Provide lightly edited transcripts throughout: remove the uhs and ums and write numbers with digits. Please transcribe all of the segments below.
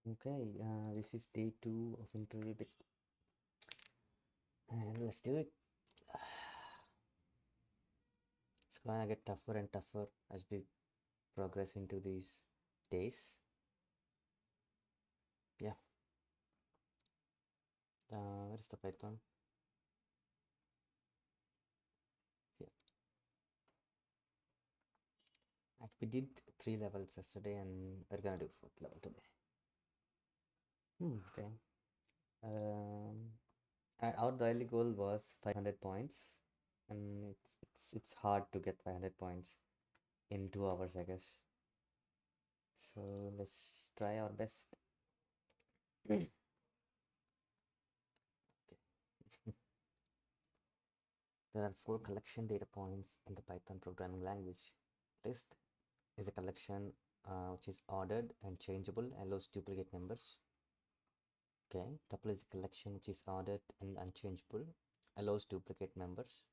Okay, this is day 2 of InterviewBit, and let's do it. It's gonna get tougher and tougher as we progress into these days. Yeah, where is the Python? Yeah, we did 3 levels yesterday, and we're gonna do 4th level today. Okay. Um, our daily goal was 500 points, and it's hard to get 500 points in 2 hours, I guess. So let's try our best. Okay. There are 4 collection data points in the Python programming language. List is a collection which is ordered and changeable, allows duplicate members. Okay, tuple is a collection which is ordered and unchangeable, allows duplicate members.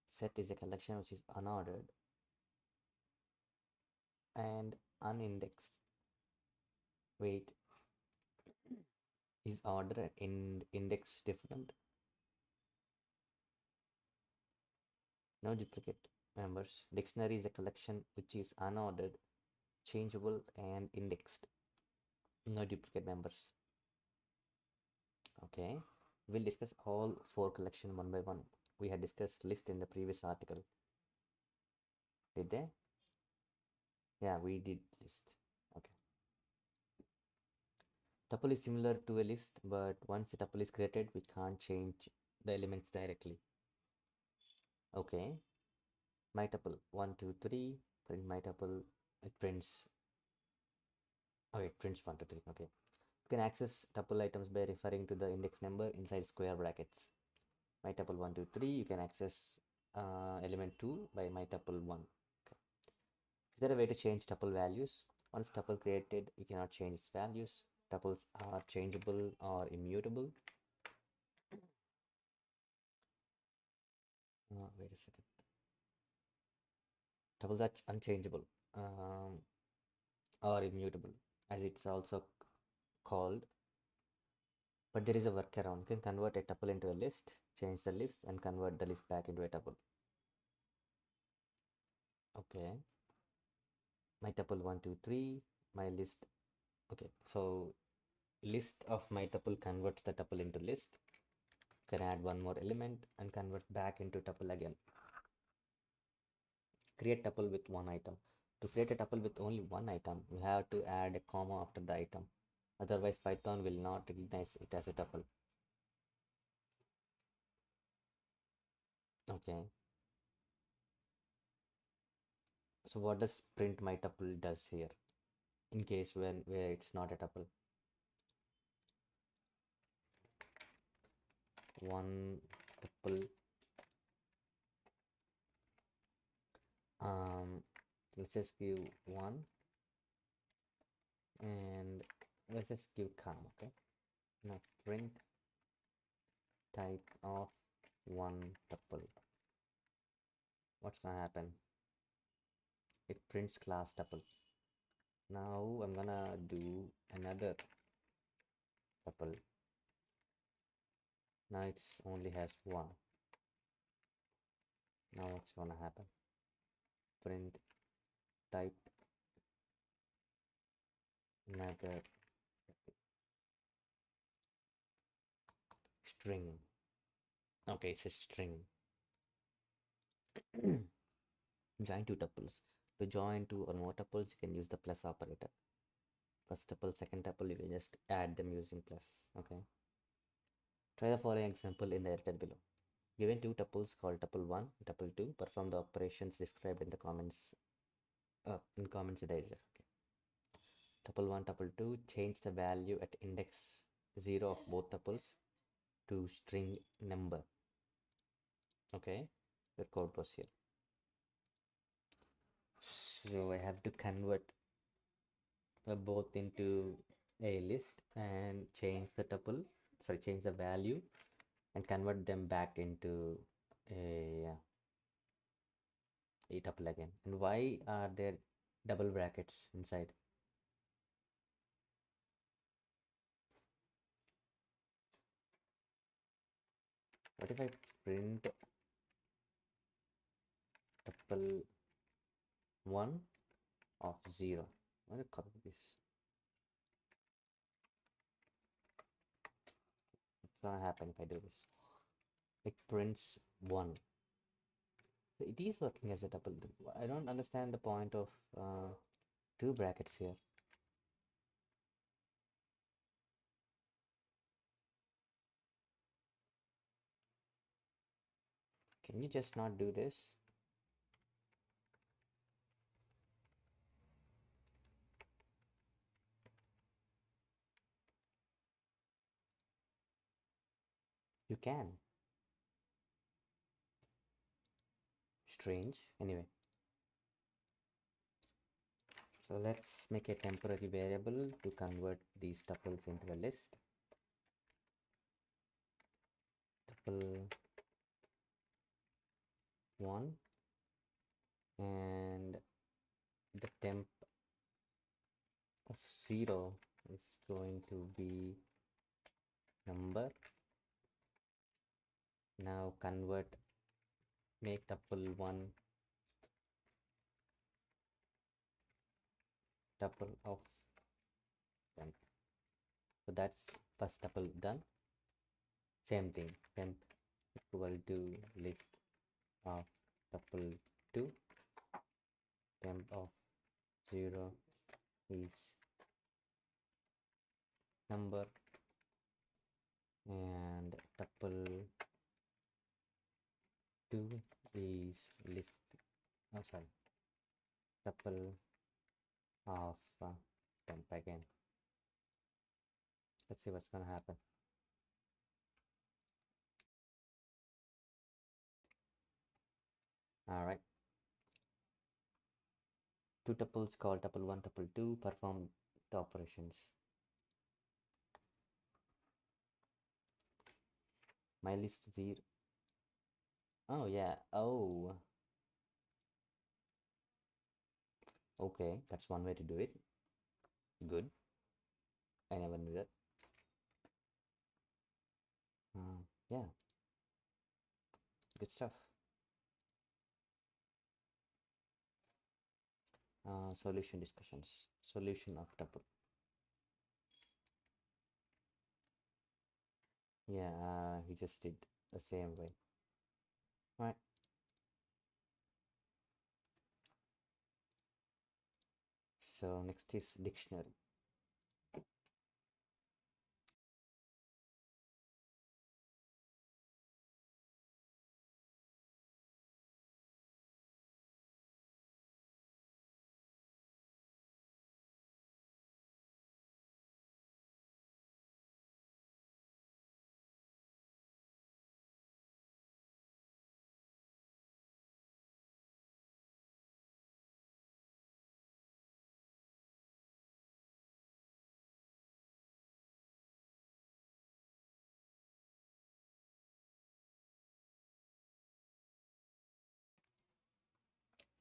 Set is a collection which is unordered and unindexed. Wait, is order and index different? No duplicate members. Dictionary is a collection which is unordered, changeable, and indexed. No duplicate members. Okay, we'll discuss all 4 collection one by one. We had discussed list in the previous article. Did they? Yeah, we did list. Okay. Tuple is similar to a list, but once a tuple is created, we can't change the elements directly. Okay. My tuple 1, 2, 3. Print my tuple. It prints. Okay, it prints 1, 2, 3. Okay. You can access tuple items by referring to the index number inside square brackets. My tuple 1, 2, 3. You can access element 2 by my tuple 1. Okay. Is there a way to change tuple values? Once tuple created, you cannot change its values. Tuples are changeable or immutable. Wait a second. Tuples are unchangeable or immutable, as it's also called. But there is a workaround. You can convert a tuple into a list, change the list, and convert the list back into a tuple. Okay. My tuple 1, 2, 3. My list. Okay. So list of my tuple converts the tuple into list. Can add one more element and convert back into tuple again. Create tuple with one item. To create a tuple with only one item, we have to add a comma after the item. Otherwise, Python will not recognize it as a tuple. Okay. So what does print my tuple does here? In case where it's not a tuple. One tuple. Um, let's just give one, and let's just give comma. Okay. Now print type of one tuple. What's gonna happen? It prints class tuple. Now I'm gonna do another tuple. Now it's only has one. Now what's gonna happen? Print type another string. Okay, it's a string. Join two tuples. To join two or more tuples, you can use the plus operator. First tuple, second tuple, you can just add them using plus. Okay. Try the following example in the editor below. Given two tuples called tuple 1 and tuple 2, perform the operations described in the comments in the editor. Okay. Tuple 1, tuple 2, change the value at index 0 of both tuples to string number. Okay, your code goes here. So I have to convert both into a list and change the tuple, sorry, change the value and convert them back into a tuple again. And why are there double brackets inside? What if I print tuple 1 of 0? I'm going to copy this. What's going to happen if I do this? It prints 1. So it is working as a tuple. I don't understand the point of 2 brackets here. Can you just not do this? You can. Strange. Anyway. So let's make a temporary variable to convert these tuples into a list. Tuple 1 and the temp of 0 is going to be number. Now make tuple 1 tuple of temp. So that's first tuple done. Same thing, temp equal to list of tuple 2, temp of 0 is number, and tuple 2 is list, oh sorry, tuple of temp again. Let's see what's gonna happen. All right. 2 tuples called tuple 1, tuple 2 perform the operations. My list 0. Oh yeah. Oh. Okay, that's one way to do it. Good. I never knew that. Yeah. Good stuff. Solution discussions. Solution of tuple. Yeah, he just did the same way. Right. So next is dictionary.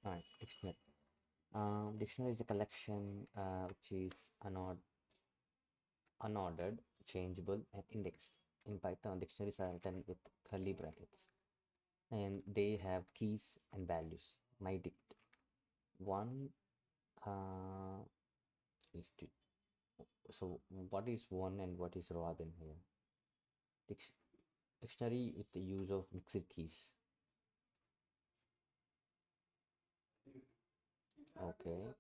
All right, dictionary. Dictionary is a collection which is unordered, changeable, and indexed. In Python, dictionaries are written with curly brackets, and they have keys and values. My dict 1 is to. So what is 1 and what is Robin here? Dic Dictionary with the use of mixed keys. Okay.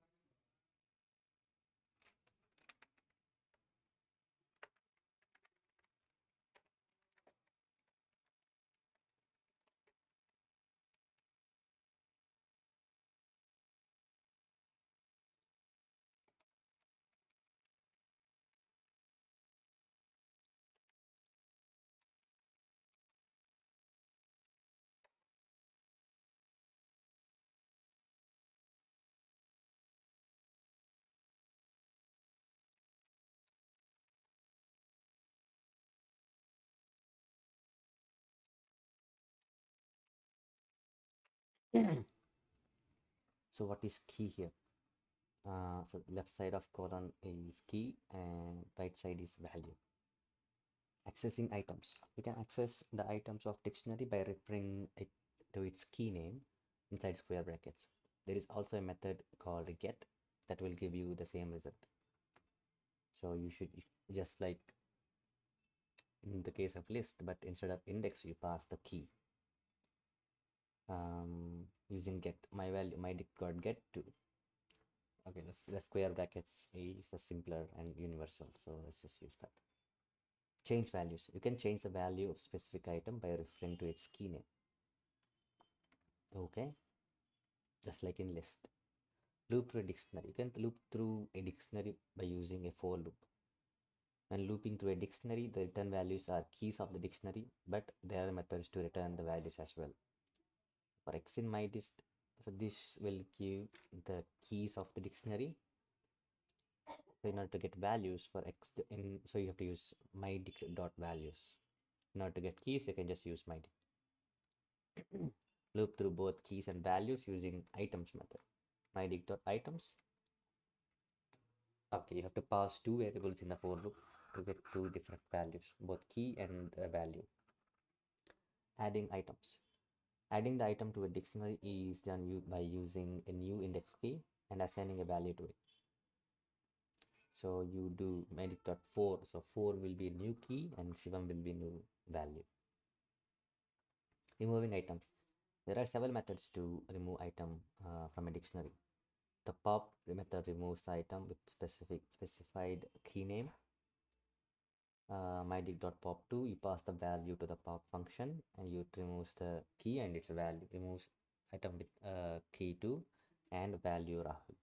So what is key here? So left side of colon is key and right side is value. Accessing items. We can access the items of dictionary by referring it to its key name inside square brackets. There is also a method called get that will give you the same result. So you should just like in the case of list, but instead of index, you pass the key. Using get, my value, my dict got get to. Okay, the square brackets is a simpler and universal, so let's just use that. Change values. You can change the value of specific item by referring to its key name. Okay, just like in list. Loop through a dictionary. You can loop through a dictionary by using a for loop. When looping through a dictionary, the return values are keys of the dictionary, but there are methods to return the values as well. For X in my dist, so this will give the keys of the dictionary. So in order to get values for X, so you have to use mydict.values. In order to get keys, you can just use mydict. Loop through both keys and values using items method. Mydict.items. Okay, you have to pass two variables in the for loop to get two different values, both key and value. Adding items. Adding the item to a dictionary is done by using a new index key and assigning a value to it. So you do mydict.4. So 4 will be a new key and Shivam will be new value. Removing items. There are several methods to remove item from a dictionary. The pop method removes the item with specified key name. mydict.pop2, you pass the value to the pop function and it removes the key and its value. Removes item with key 2 and value Rahul.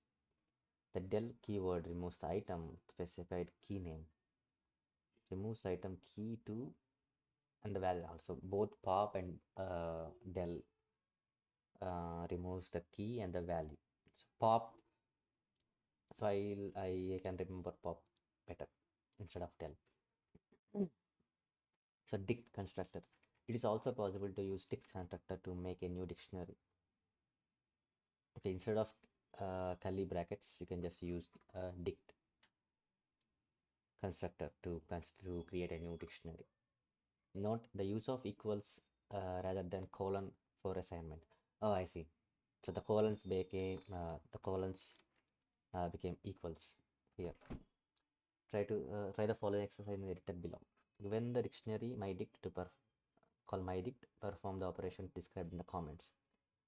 The del keyword removes the item with specified key name. Removes the item key 2 and the value also. Both pop and del removes the key and the value. So pop, so I can remember pop better instead of del. So dict constructor. It is also possible to use dict constructor to make a new dictionary. Okay, instead of curly brackets, you can just use dict constructor to create a new dictionary. Note the use of equals rather than colon for assignment. Oh, I see. So the colons became equals here. Try the following exercise edited below. Given the dictionary mydict to call mydict, perform the operation described in the comments.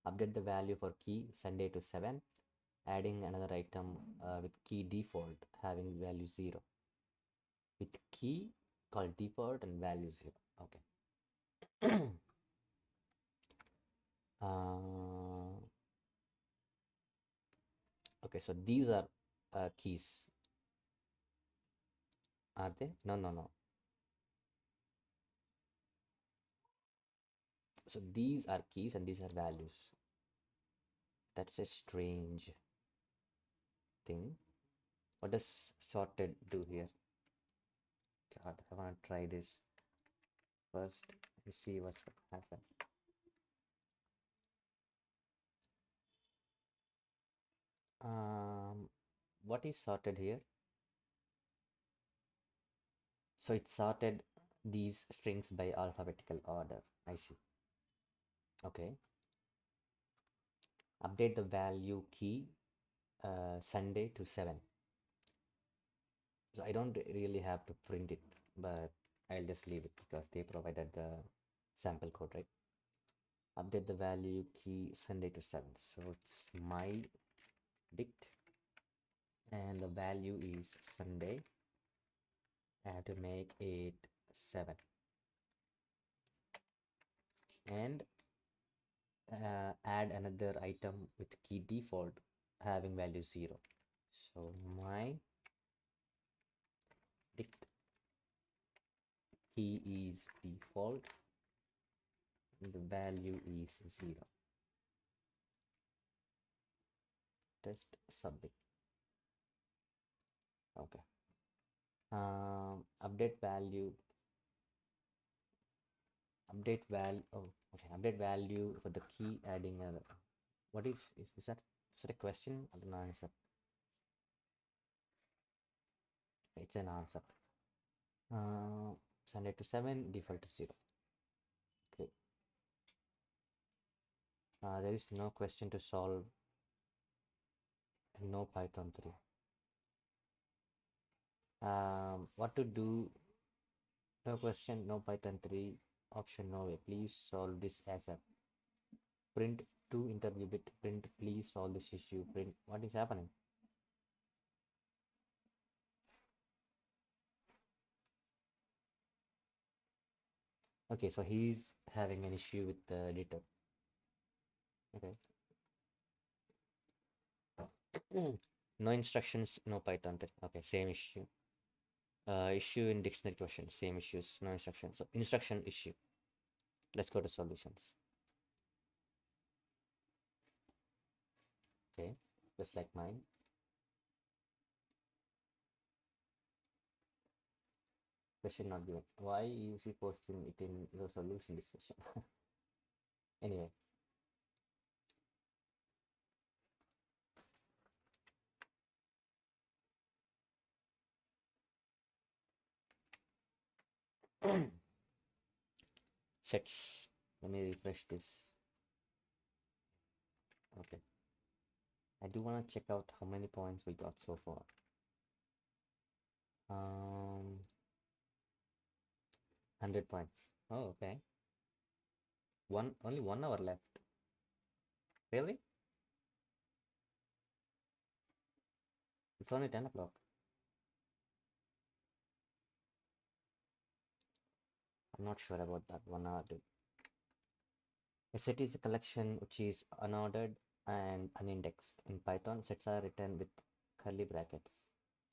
Update the value for key Sunday to 7, adding another item with key default having value 0. With key called default and value 0. Okay. Okay, so these are keys. Are they? No, no, no. So these are keys and these are values. That's a strange thing. What does sorted do here? God, I want to try this first and see what's happen. What is sorted here? So it sorted these strings by alphabetical order. I see. Okay. Update the value key Sunday to 7. So I don't really have to print it, but I'll just leave it because they provided the sample code, right? Update the value key Sunday to 7. So it's my dict and the value is Sunday. I have to make it 7 and add another item with key default having value 0. So my dict key is default and the value is 0. Test submit. Okay. Update value. Update value. Oh, okay. Update value for the key adding a. What is that? Is that a question or an answer? It's an answer. Sunday to 7, default to 0. Okay. There is no question to solve, no Python 3. What to do? No question, no Python 3. Option no way. Please solve this as a print to InterviewBit. Print, please solve this issue. Print, what is happening? Okay, so he's having an issue with the editor. Okay. No instructions, no Python 3. Okay, same issue. Issue in dictionary question, same issues, no instruction. So instruction issue. Let's go to solutions. Okay, just like mine. Question not given. Why is he posting it in the solution discussion? Anyway. Sets. Let me refresh this. Okay. I do want to check out how many points we got so far. 100 points. Oh, okay. Only 1 hour left. Really? It's only 10 o'clock. I'm not sure about that 1 hour. Dude. A set is a collection which is unordered and unindexed. In Python, sets are written with curly brackets.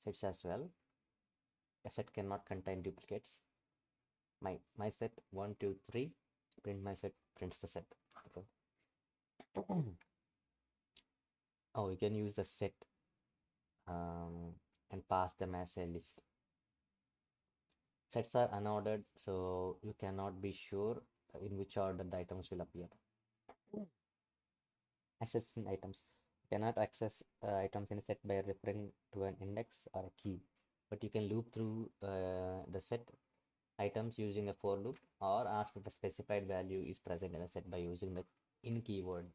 Sets as well. A set cannot contain duplicates. My set 1, 2, 3. Print my set prints the set. Okay. Oh, you can use the set and pass them as a list. Sets are unordered, so you cannot be sure in which order the items will appear. Accessing items. You cannot access items in a set by referring to an index or a key, but you can loop through the set items using a for loop, or ask if a specified value is present in a set by using the in keyword.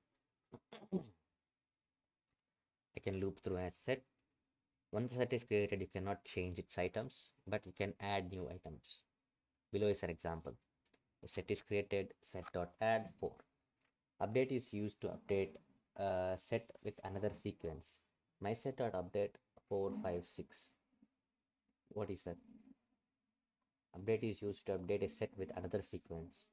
I can loop through a set. Once a set is created, you cannot change its items, but you can add new items. Below is an example. A set is created, set.add 4. Update is used to update a set with another sequence. My set.update 456. What is that? Update is used to update a set with another sequence.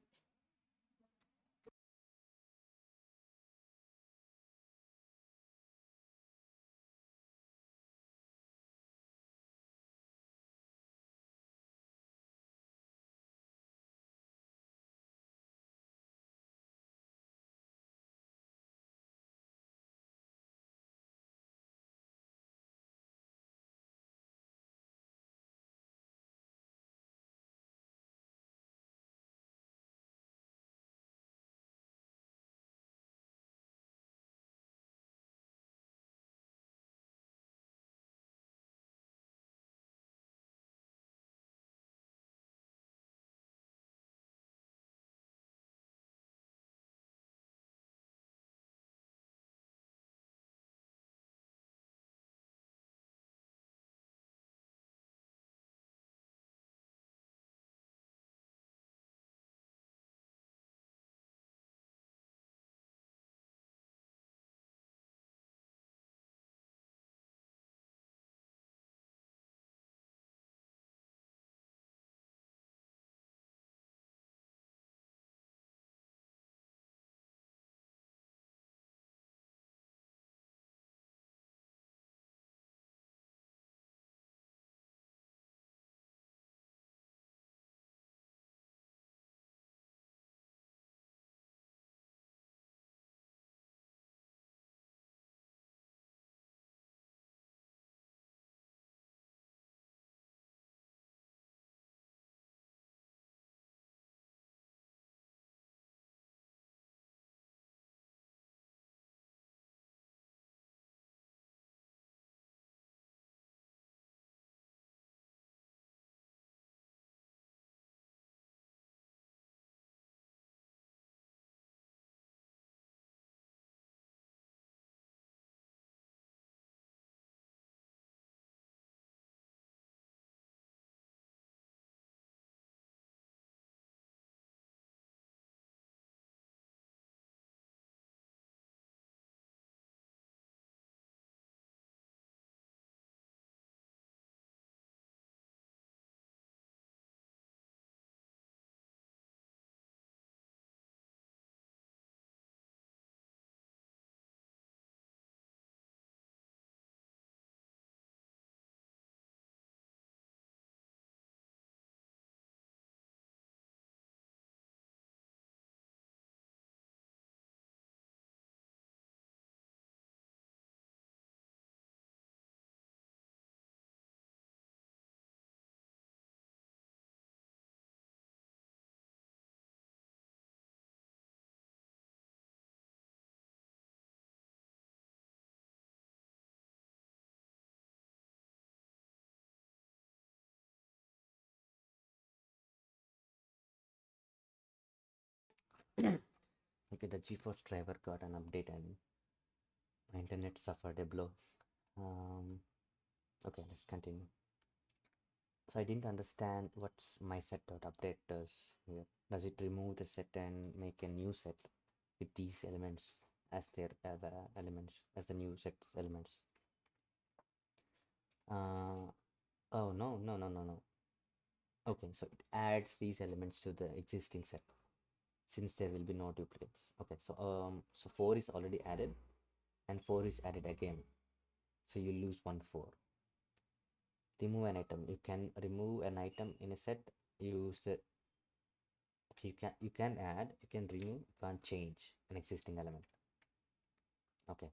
Okay, the GeForce driver got an update and my internet suffered a blow. Um, okay, let's continue. So I didn't understand what's my set.update does here. Does it remove the set and make a new set with these elements as their elements, as the new set's elements? Uh, oh, no. Okay, so it adds these elements to the existing set since there will be no duplicates. Okay, so 4 is already added and 4 is added again. So you lose 1 4. Remove an item. You can remove an item in a set. Use the okay, you can add, you can remove, you can't change an existing element. Okay.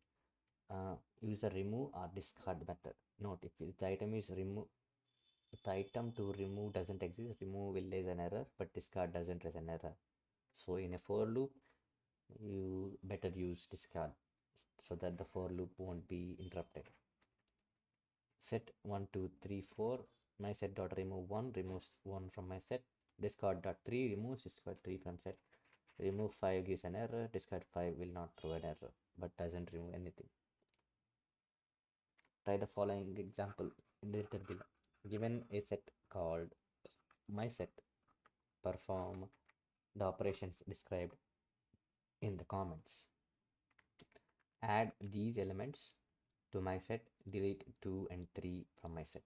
Use the remove or discard method. Note if the item is remove if the item to remove doesn't exist, remove will raise an error, but discard doesn't raise an error. So in a for loop, you better use discard so that the for loop won't be interrupted. Set 1 2 3 4. My set dot remove 1 removes 1 from my set. Discard dot 3 removes discard 3 from set. Remove 5 gives an error. Discard 5 will not throw an error but doesn't remove anything. Try the following example in the below. Given a set called my set, perform the operations described in the comments. Add these elements to my set, delete 2 and 3 from my set.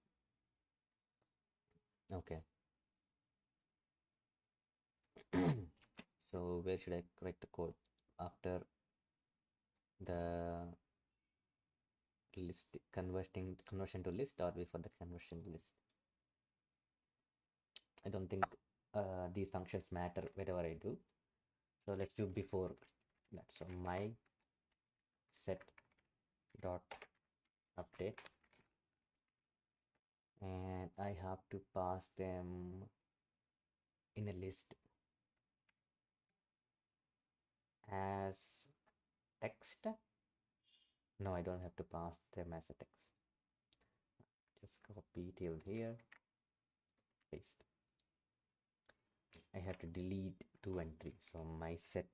Okay. So where should I write the code? After the list conversion to list or before the conversion to list? I don't think these functions matter wherever I do. So let's do before that. So my set dot update, and I have to pass them in a list as text. No, I don't have to pass them as a text. Just copy till here, paste. I have to delete 2 and 3. So my set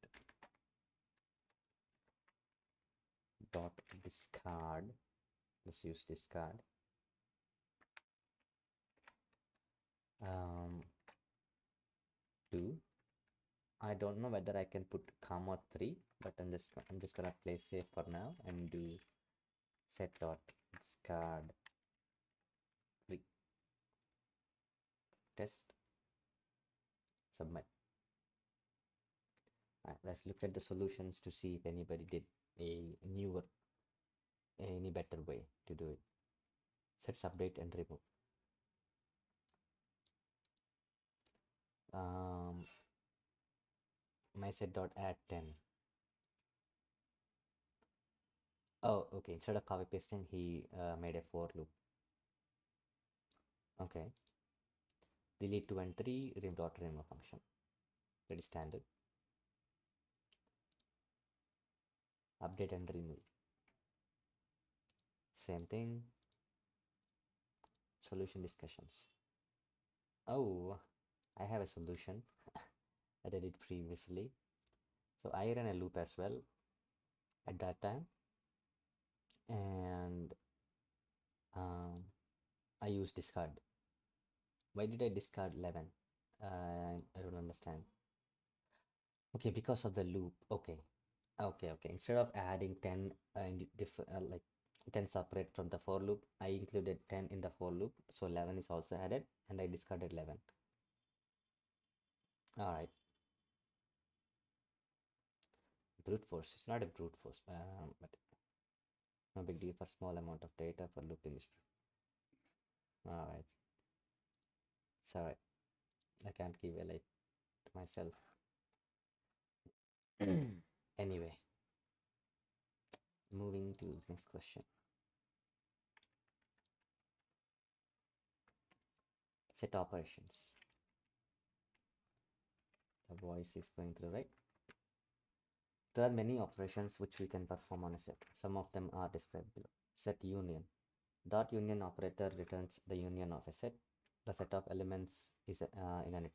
dot discard. Let's use discard. 2. I don't know whether I can put comma 3, but I'm just gonna play safe for now and do set dot discard 3. Test, submit. Let's look at the solutions to see if anybody did any better way to do it. Sets update and remove. My set dot add 10. Oh, okay. Instead of copy pasting, he made a for loop. Okay. Delete 2 and 3, remove function. Pretty standard. Update and remove. Same thing. Solution discussions. Oh, I have a solution. I did it previously. So I ran a loop as well at that time. And I used discard. Why did I discard 11? I don't understand. Okay, because of the loop. Okay. Okay. Instead of adding 10 like 10 separate from the for loop, I included 10 in the for loop. So 11 is also added and I discarded 11. All right. Brute force. It's not a brute force, but no big deal for small amount of data for looping is. All right. Sorry. I can't give a life to myself. Anyway, moving to the next question. Set operations. The voice is going through, right? There are many operations which we can perform on a set. Some of them are described below. Set union. Dot union operator returns the union of a set. The set of elements is in an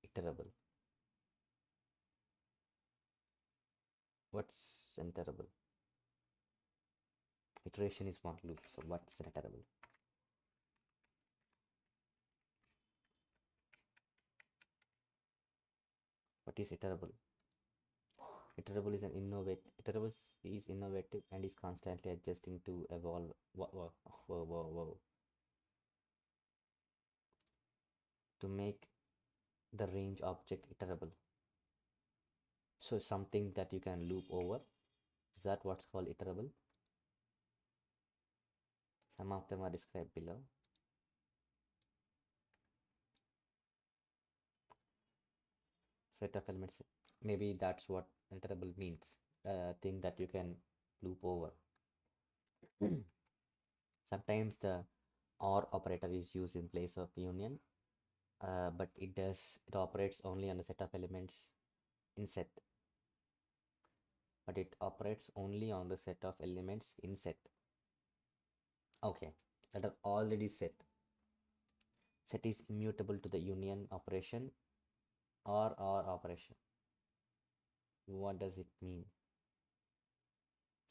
iterable. What's iterable? Iteration is one loop, so what's iterable? What is iterable? Iterable is an innovate. Iterable is innovative and is constantly adjusting to evolve. Whoa, whoa, whoa, whoa. To make the range object iterable. So something that you can loop over. Is that what's called iterable? Some of them are described below. Set of elements. Maybe that's what iterable means. A thing that you can loop over. Sometimes the OR operator is used in place of union, but it operates only on the set of elements in set. But it operates only on the set of elements in set. Okay, that are already set. Set is immutable to the union operation or OR operation. What does it mean?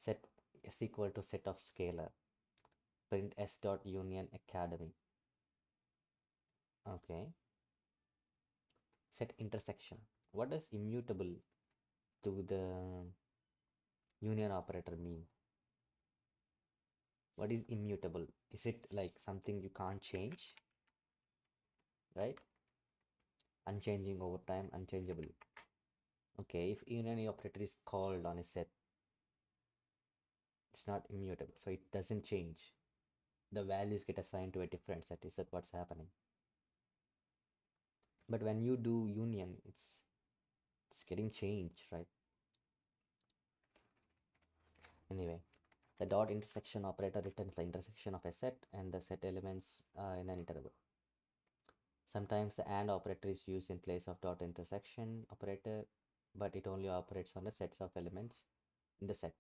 Set is equal to set of scalar. Print s dot union academy. Okay. Set intersection. What does immutable to the union operator mean? What is immutable? Is it like something you can't change? Right? Unchanging over time, unchangeable. Okay, if union operator is called on a set, it's not immutable, so it doesn't change. The values get assigned to a different set. Is that what's happening? But when you do union, it's getting changed, right? Anyway, the dot intersection operator returns the intersection of a set and the set elements in an interval. Sometimes the AND operator is used in place of dot intersection operator, but it only operates on the sets of elements in the set.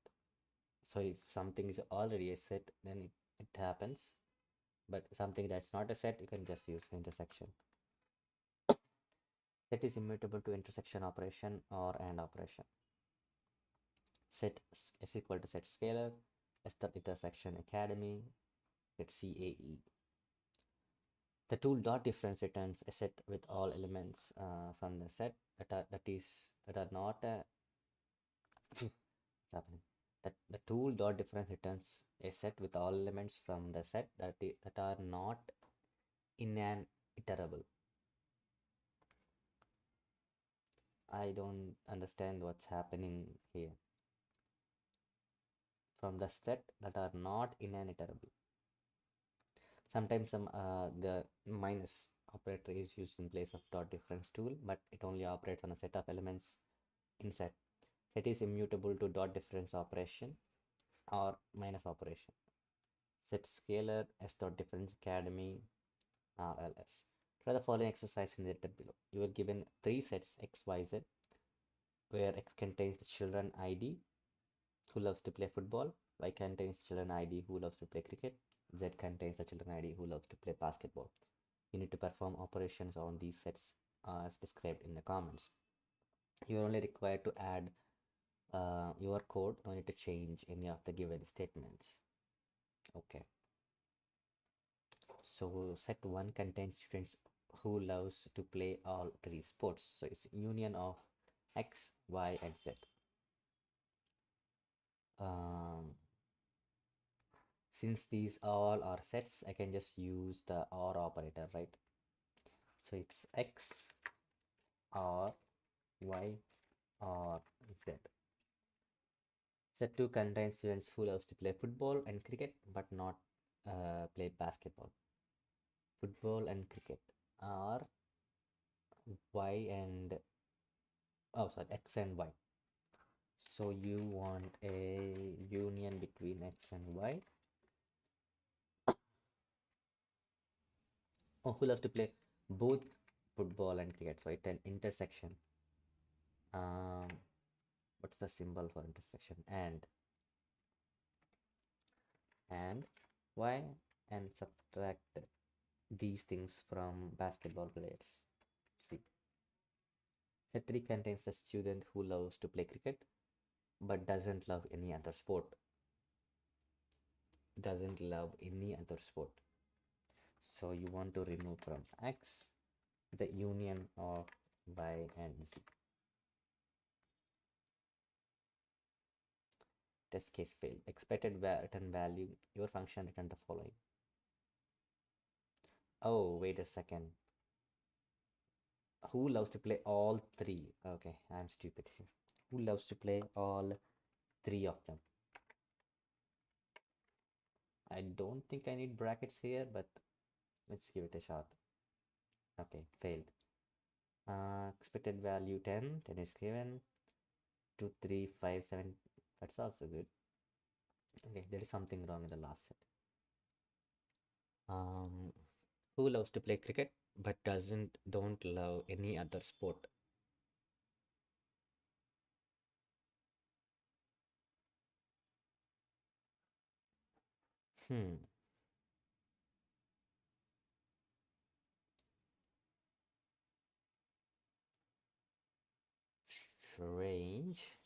So if something is already a set, then it happens. But something that's not a set, you can just use intersection. Set is immutable to intersection operation or AND operation. Set is equal to set scalar, S dot intersection academy, set CAE. The tool dot difference returns a set with all elements from the set that are not happening. That the tool dot difference returns a set with all elements from the set that are not in an iterable. I don't understand what's happening here. From the set that are not in an iterable. Sometimes the minus operator is used in place of dot difference tool, but it only operates on a set of elements in set. Set is immutable to dot difference operation or minus operation. Set scalar S dot difference academy RLS. Try the following exercise in the written below. You are given three sets X, Y, Z, where X contains the children ID who loves to play football, Y contains children ID who loves to play cricket, Z contains the children ID who loves to play basketball. You need to perform operations on these sets as described in the comments. You are only required to add your code, no need to change any of the given statements. Okay. So set 1 contains students who loves to play all three sports. So it's union of X, Y, and Z. Since these all are sets, I can just use the OR operator, right? So it's X, or Y, or Z. Set 2 contains students who loves to play football and cricket, but not play basketball. Football and cricket are Y and, oh sorry, X and Y. So you want a union between X and Y. Oh, who loves to play both football and cricket? So it's an intersection. Um, what's the symbol for intersection? And Y, and subtract these things from basketball players. See, set 3 contains the student who loves to play cricket, but doesn't love any other sport. Doesn't love any other sport. So you want to remove from X the union of Y and Z. Test case failed. Expected return value. Your function returned the following. Oh, wait a second. Who loves to play all three? Okay, I'm stupid here. Who loves to play all three of them? I don't think I need brackets here, but let's give it a shot. Okay, failed. Expected value 10. 10 is given. 2, 3, 5, 7. That's also good. Okay, there is something wrong in the last set. Um, who loves to play cricket but don't love any other sport? Hmm, strange.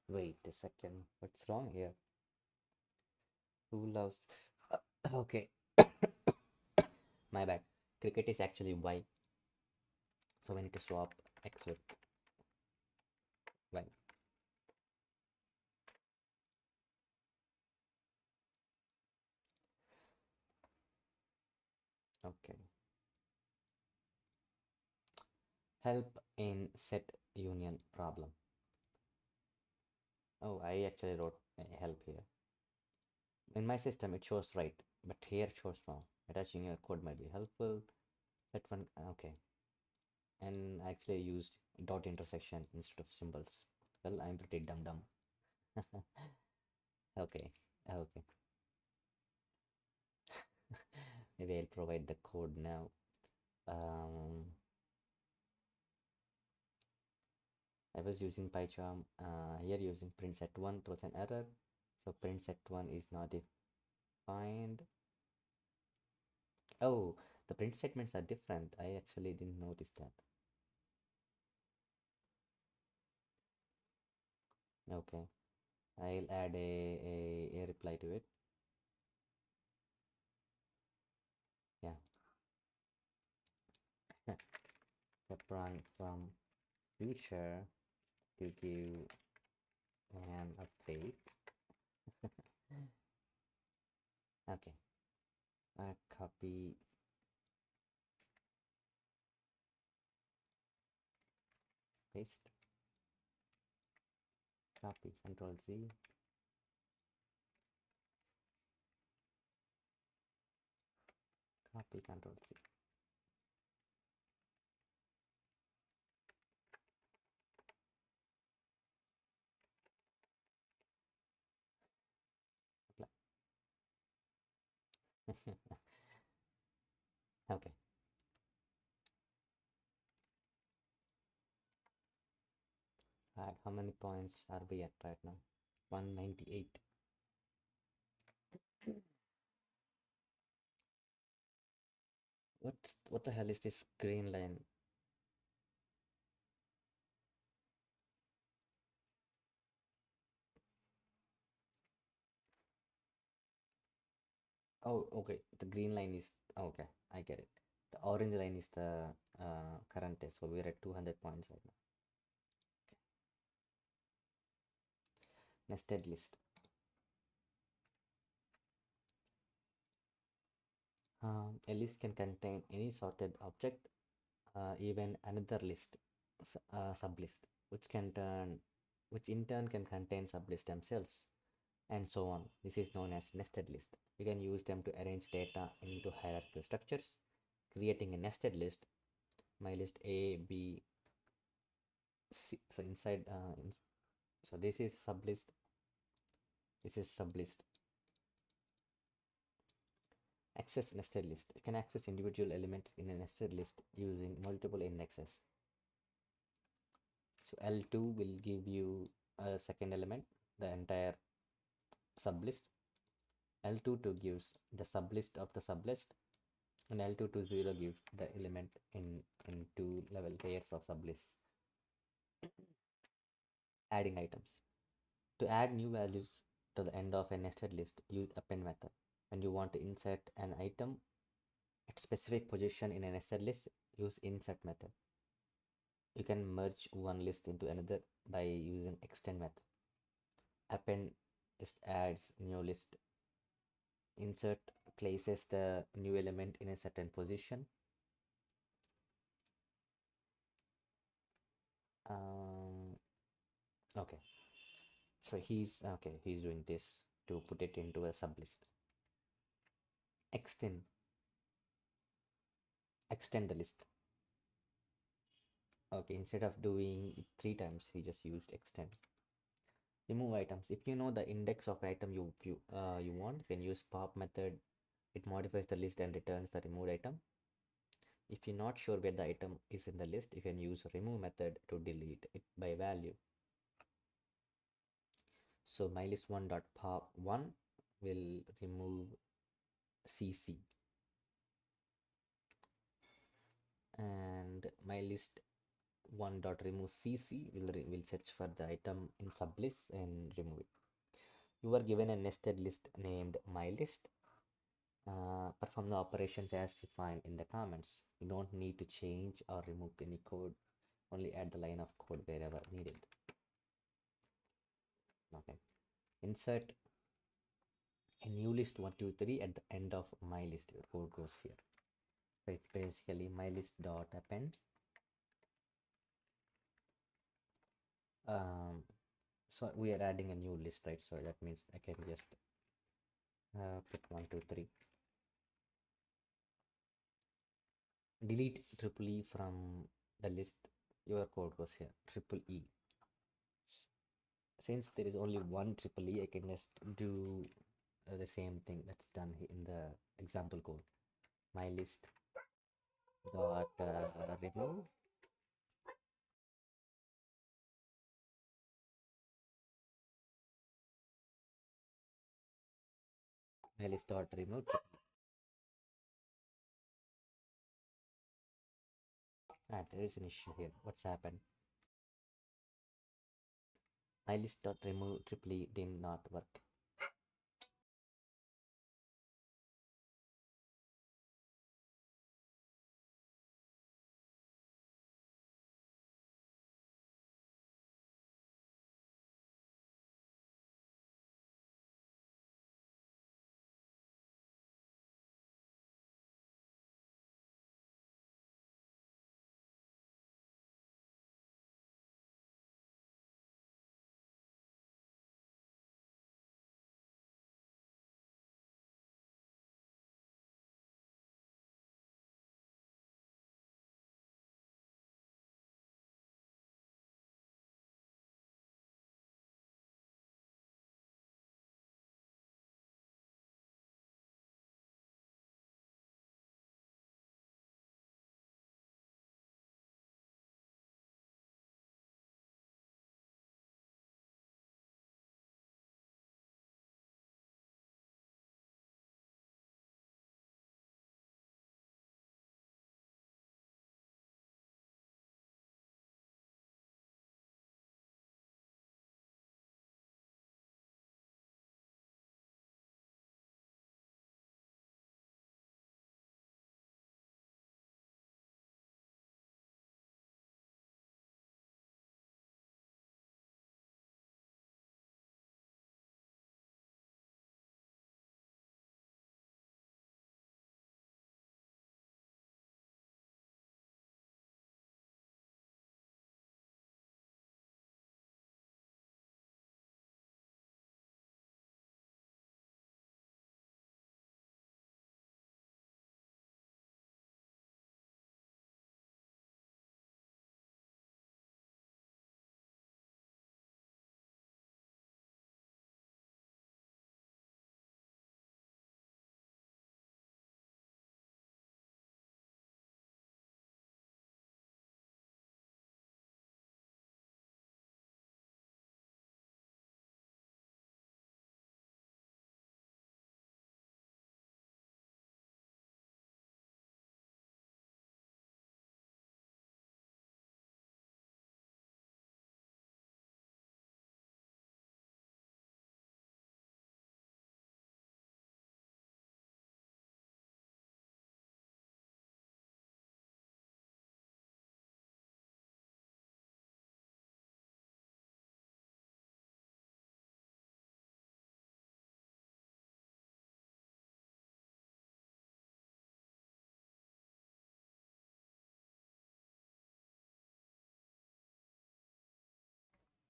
Wait a second. What's wrong here? Who loves? Okay, my bad. Cricket is actually Y, so we need to swap X with Y. Okay. Help in set union problem. Oh, I actually wrote help here. In my system, it shows right, but here it shows wrong. Attaching your code might be helpful. That one, okay. And I actually used dot intersection instead of symbols. Well, I'm pretty dumb. Okay, okay. Maybe I'll provide the code now. Um, I was using PyCharm. Here using print set one throws an error. So print set one is not defined. Oh, the print statements are different. I actually didn't notice that. Okay, I'll add a reply to it. Yeah, the run from future to give an update. Okay, copy, paste, copy, Control Z, copy, Control Z. Apply. Okay, right. How many points are we at right now? 198. What the hell is this green line? Oh, okay. The green line is okay. I get it. The orange line is the current test. So we're at 200 points right now. Nested list. A list can contain any sorted object, even another list, sublist, which in turn can contain sublists themselves, and so on. This is known as nested list. You can use them to arrange data into hierarchical structures, creating a nested list. My list A, B, C. So inside, so this is sublist. This is sublist. Access nested list. You can access individual elements in a nested list using multiple indexes. So L2 will give you a second element, the entire sublist. L22 gives the sublist of the sublist, and L220 gives the element in two level layers of sublists. Adding items. To add new values to the end of a nested list, use append method. When you want to insert an item at specific position in a nested list, use insert method. You can merge one list into another by using extend method. Append just adds new list. Insert places the new element in a certain position. Okay, so he's doing this to put it into a sublist. Extend the list. Okay, instead of doing it 3 times, we just used extend. Remove items. If you know the index of item you want, you can use pop method. It modifies the list and returns the removed item. If you're not sure where the item is in the list, you can use remove method to delete it by value. So mylist1.pop1 will remove CC, and mylist1.remove CC will search for the item in sublist and remove it. You are given a nested list named mylist. Perform the operations as defined in the comments. You don't need to change or remove any code, only add the line of code wherever needed. Okay, insert a new list 123 at the end of my list. Your code goes here. So it's basically mylist.append. So we are adding a new list, right? So that means I can just put 123. Delete triple E from the list. Your code goes here. Triple E. Since there is only one triple E, I can just do the same thing that's done in the example code. My list dot remove my list dot remove. There is an issue here. What's happened? My list dot remove triple E did not work.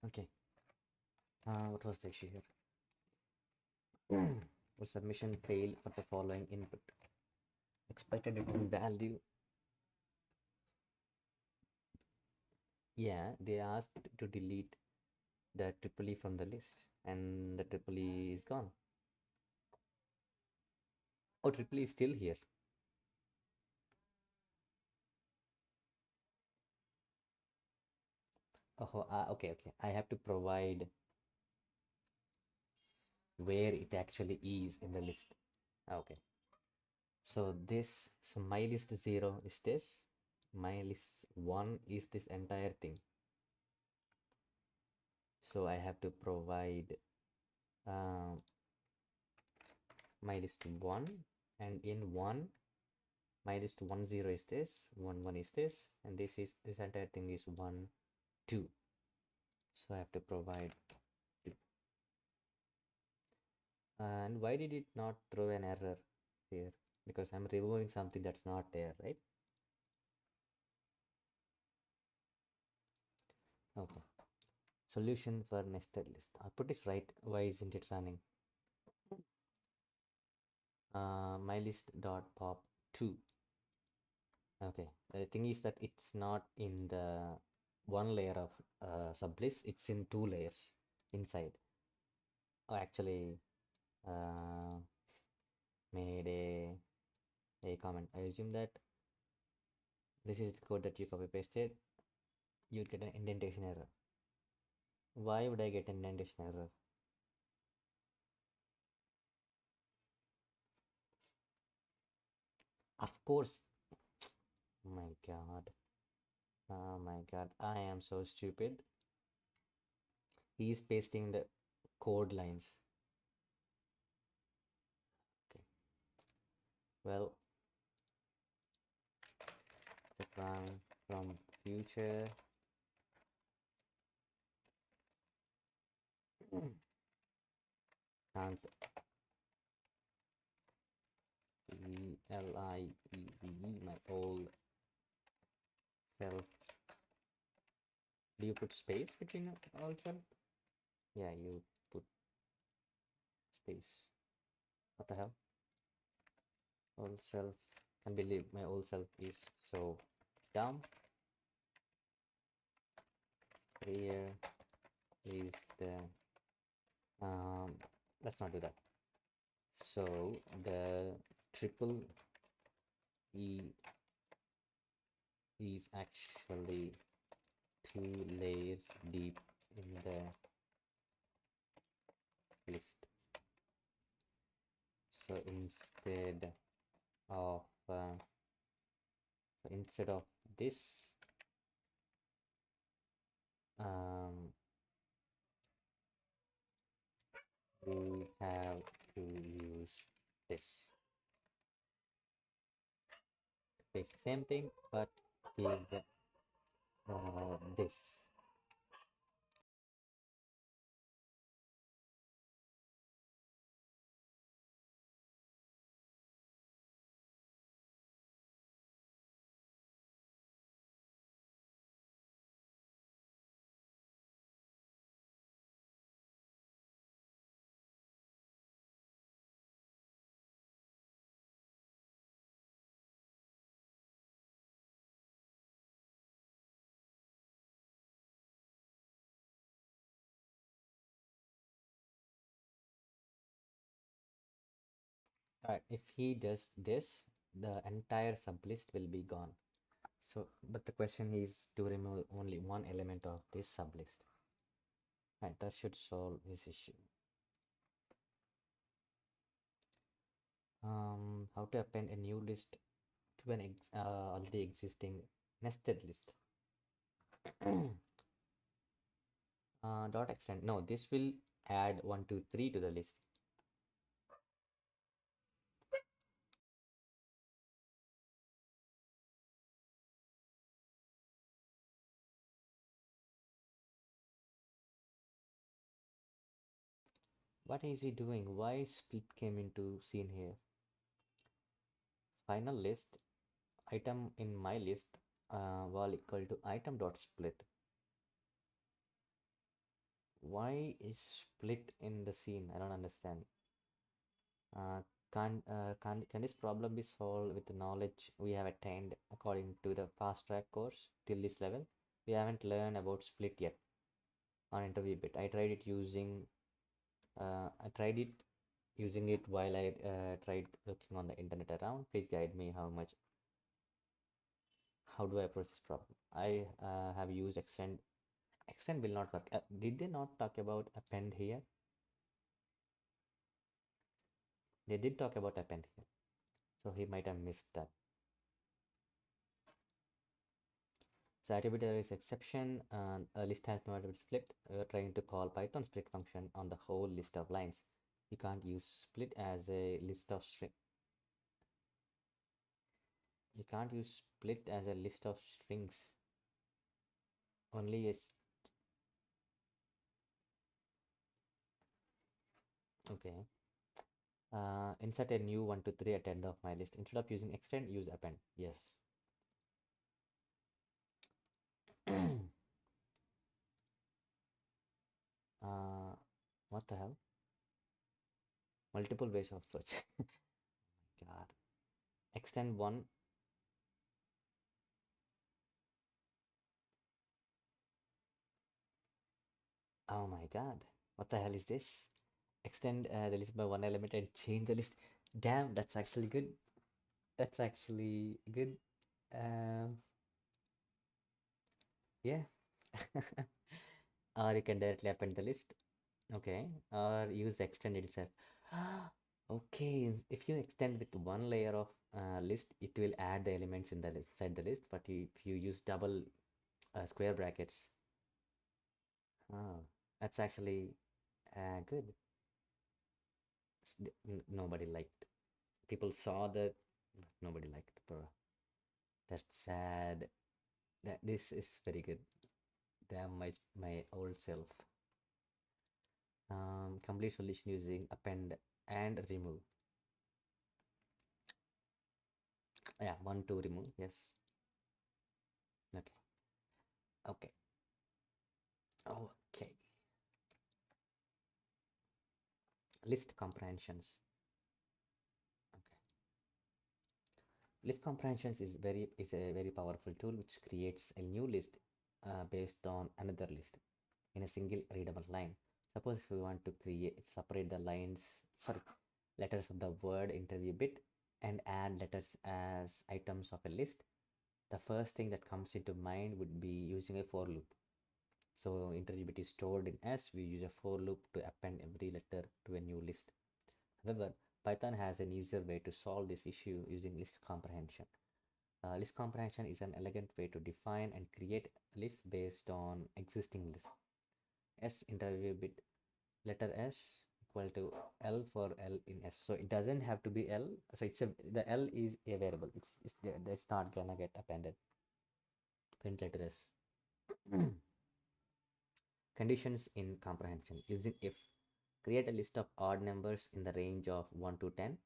Okay. What was the issue here? The submission failed for the following input. Expected return value. Yeah, they asked to delete the triple E from the list, and the triple E is gone. Oh, triple E is still here. Oh, okay, okay. I have to provide where it actually is in the list. Okay. So my list 0 is this. My list 1 is this entire thing. So I have to provide um, my list 1, and in 1, my list 1 0 is this, 1 1 is this, and this entire thing is 1 2. So I have to provide 2. And why did it not throw an error here? Because I'm removing something that's not there, right? Okay. Solution for nested list. Output is right. Why isn't it running? My list dot pop 2. Okay. The thing is that it's not in the one layer of sublist. It's in 2 layers inside. Oh, actually, uh, made a comment. I assume that this is the code that you copy pasted. You'd get an indentation error. Why would I get an indentation error? Of course. Oh my god. Oh my god. I am so stupid. He's pasting the code lines. Okay. Well, Japan from future. And Lieve, my old self. Do you put space between old self? Yeah, you put space. What the hell? Old self. Can't believe my old self is so dumb. Here is the let's not do that. So the triple E is actually 2 layers deep in the list. So of uh, instead of this, um, we have to use this. Basic same thing, but give this. If he does this, the entire sublist will be gone. So, but the question is to remove only one element of this sublist. Right, that should solve this issue. How to append a new list to an already existing nested list. Dot extend. No, this will add 1, 2, 3 to the list. What is he doing? Why split came into scene here? Final list item in my list while equal to item dot split. Why is split in the scene? I don't understand. Uh, can this problem be solved with the knowledge we have attained according to the fast track course till this level? We haven't learned about split yet on InterviewBit. I tried it using it while I tried looking on the internet around. Please guide me how do I approach this problem? I have used extend. Extend will not work. Did they not talk about append here? They did talk about append here. So he might have missed that. So attribute error is exception, and a list has no attribute split. We're trying to call Python split function on the whole list of lines. You can't use split as a list of string. You can't use split as a list of strings. Only a okay. Insert a new 1 to 3 at the end of my list. Instead of using extend, use append. Yes. uh, what the hell? Multiple ways of search. God. Extend one. Oh my God. What the hell is this? Extend the list by one element and change the list. Damn, that's actually good. That's actually good. Um, yeah. Or you can directly append the list. Okay. Or use extend itself. Okay. If you extend with one layer of list, it will add the elements in the list, inside the list. But if you use double square brackets, oh, that's actually good. Nobody liked. People saw that, but nobody liked, bro. That's sad. That this is very good. Damn my old self. Complete solution using append and remove. Yeah, one to remove. Yes. Okay. Okay. Okay. List comprehensions. Okay. List comprehensions is a very powerful tool which creates a new list based on another list in a single readable line. Suppose if we want to separate the letters of the word interview bit and add letters as items of a list, the first thing that comes into mind would be using a for loop. So interview bit is stored in S, we use a for loop to append every letter to a new list. However, Python has an easier way to solve this issue using list comprehension. List comprehension is an elegant way to define and create lists based on existing lists. S interview bit letter S equal to L for L in S. So it doesn't have to be L. So the L is a variable. It's not gonna get appended. Print letter S. Conditions in comprehension using if. Create a list of odd numbers in the range of 1 to 10.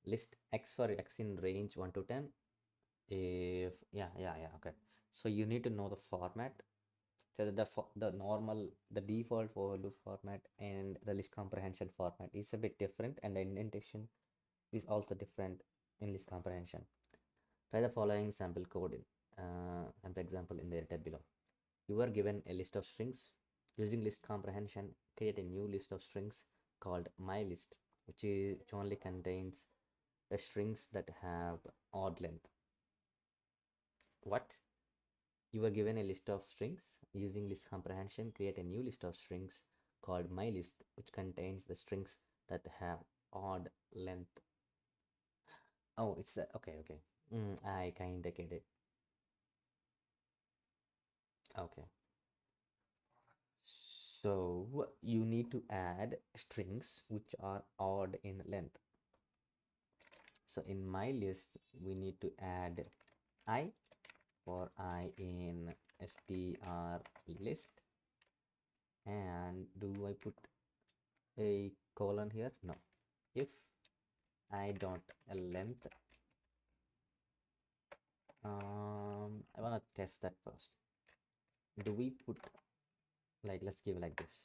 List X for X in range 1 to 10. If yeah, okay. So you need to know the format. So the default for loop format and the list comprehension format is a bit different, and the indentation is also different in list comprehension. Try the following sample code sample example in the editor below. You are given a list of strings. Using list comprehension, create a new list of strings called myList, which only contains the strings that have odd length. What? You are given a list of strings. Using list comprehension, create a new list of strings called myList, which contains the strings that have odd length. Oh, it's okay. I kinda get it. Okay. So you need to add strings which are odd in length. So in my list, we need to add I for I in str list. And do I put a colon here? No. If I dot length, I wanna test that first. Do we put like let's give like this.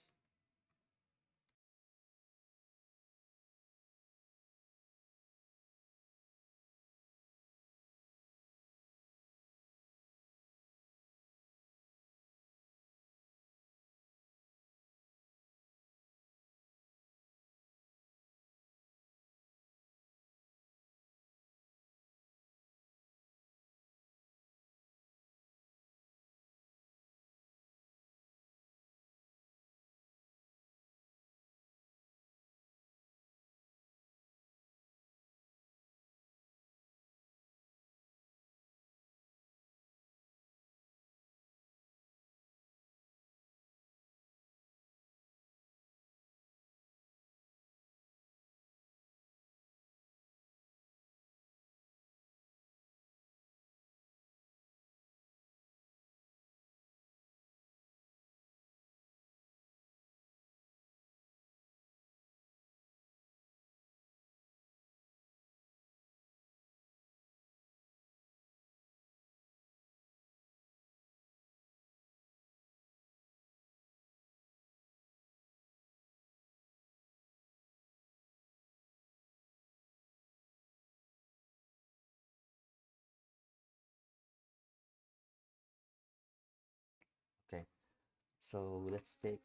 So let's take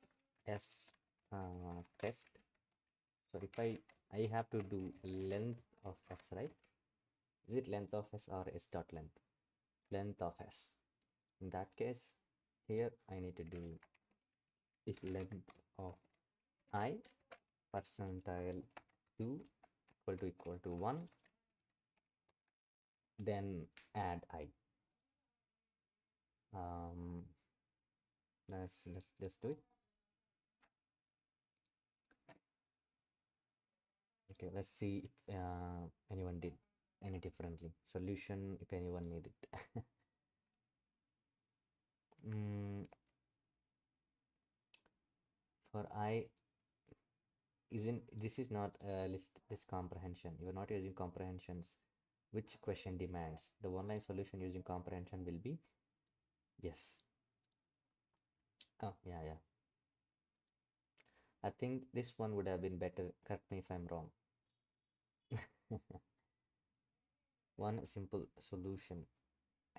S test. So if I have to do length of S, right? Is it length of S or S dot length? Length of S. In that case, here I need to do if length of I percentile 2 equal to 1, then add I. Um, let's just do it. Okay, let's see if anyone did any differently. Solution if anyone need it. For I isn't this is not a list this comprehension. You are not using comprehensions. Which question demands? The one-line solution using comprehension will be yes. Oh yeah, yeah. I think this one would have been better. Correct me if I'm wrong. One simple solution.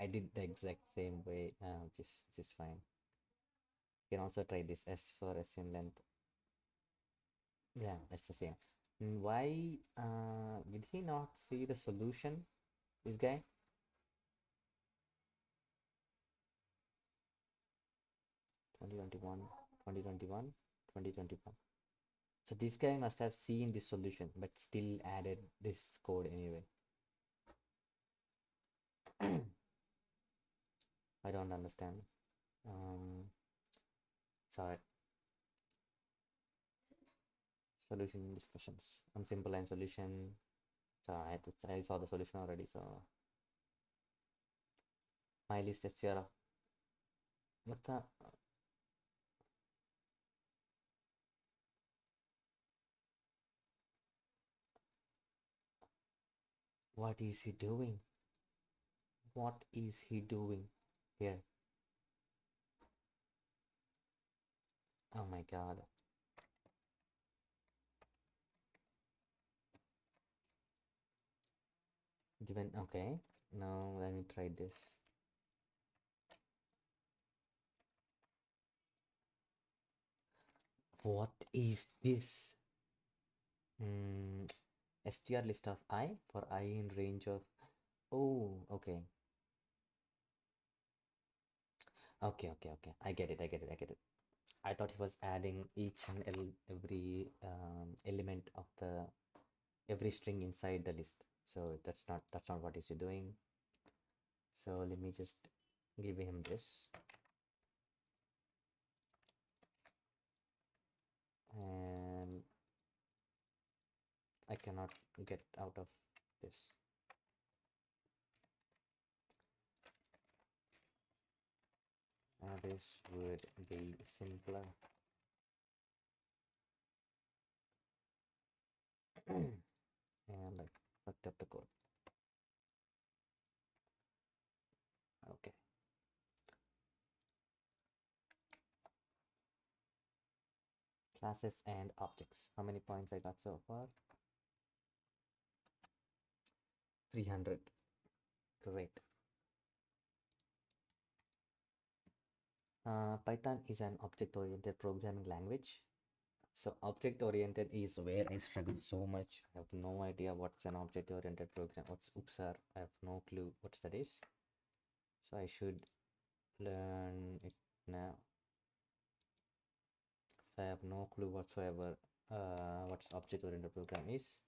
I did the exact same way, which is fine. You can also try this S for assume length. Yeah, that's the same. Why did he not see the solution? This guy? 2021, 2021, 2021. So this guy must have seen this solution, but still added this code anyway. I don't understand. Sorry. Solution discussions on simple line solution. So I saw the solution already. So my list is Fiora. What the? What is he doing? What is he doing here? Oh my god. Given okay. Now let me try this. What is this? str list of I for I in range of okay. Okay. I get it. I thought he was adding each and every element of the every string inside the list. So that's not what he's doing. So let me just give him this. And I cannot get out of this. This would be simpler. And I fucked up the code. Okay. Classes and objects. How many points I got so far? 300. Great. Python is an object-oriented programming language. So object-oriented is where I struggle so much. I have no idea what's an object-oriented program. What's OOPSR? I have no clue what's that is. So I should learn it now. So I have no clue whatsoever what object-oriented program is.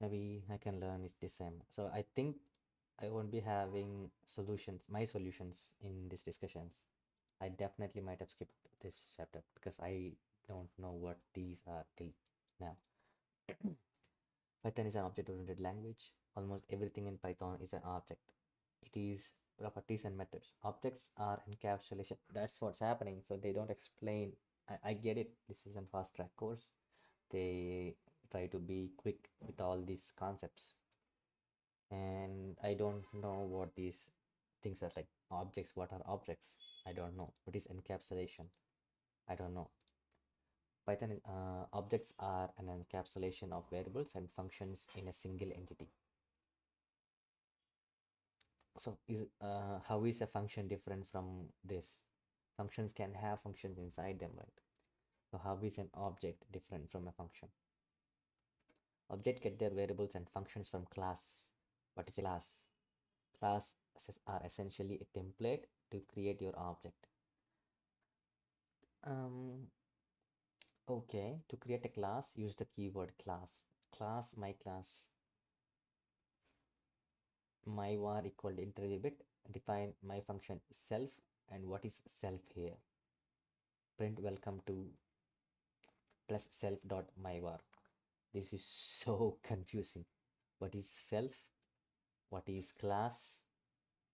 Maybe I can learn it this time. So I think I won't be having my solutions in these discussions. I definitely might have skipped this chapter because I don't know what these are till now. Python is an object-oriented language. Almost everything in Python is an object. It is properties and methods. Objects are encapsulation. That's what's happening. So they don't explain. I get it. This is a fast track course. They try to be quick with all these concepts. And I don't know what these things are like. Objects, what are objects? I don't know. What is encapsulation? I don't know. Python objects are an encapsulation of variables and functions in a single entity. So how is a function different from this? Functions can have functions inside them, right? So how is an object different from a function? Object get their variables and functions from classes. What is a class? Classes are essentially a template to create your object. Um, okay, to create a class, use the keyword class. My var equal to InterviewBit. Define my function self, and what is self here? Print welcome to plus self dot my var. This is so confusing. What is self? What is class?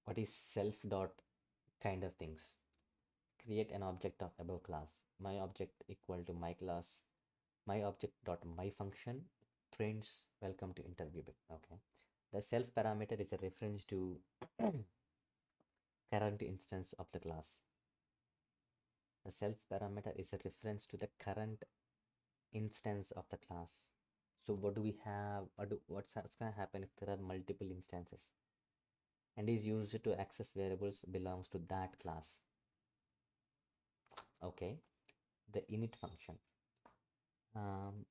What is self dot kind of things? Create an object of above class. My object equal to my class. My object dot my function prints welcome to InterviewBit. Okay. The self parameter is a reference to current instance of the class. The self parameter is a reference to the current instance of the class. So what do we have? What's going to happen if there are multiple instances? And is used to access variables belongs to that class. Okay, the init function. Um,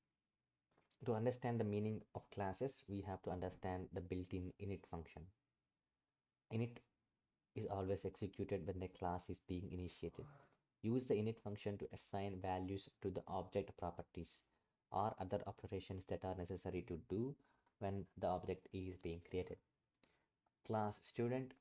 to understand the meaning of classes, we have to understand the built-in init function. Init is always executed when the class is being initiated. Use the init function to assign values to the object properties or other operations that are necessary to do when the object is being created. Class student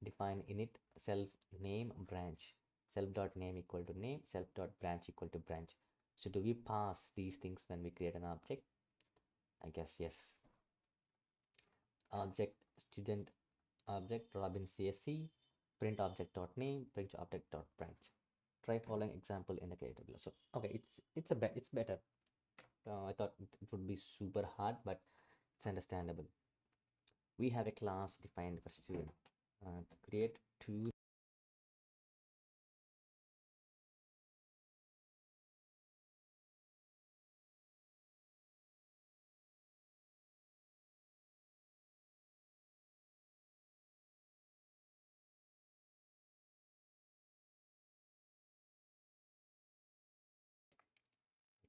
define init self name branch. Self dot name equal to name, self dot branch equal to branch. So do we pass these things when we create an object? I guess yes. Object student object Robin CSC print object dot name print object dot branch. Try following example in the creator below. So okay, it's better. I thought it would be super hard, but it's understandable. We have a class defined for student. Create two.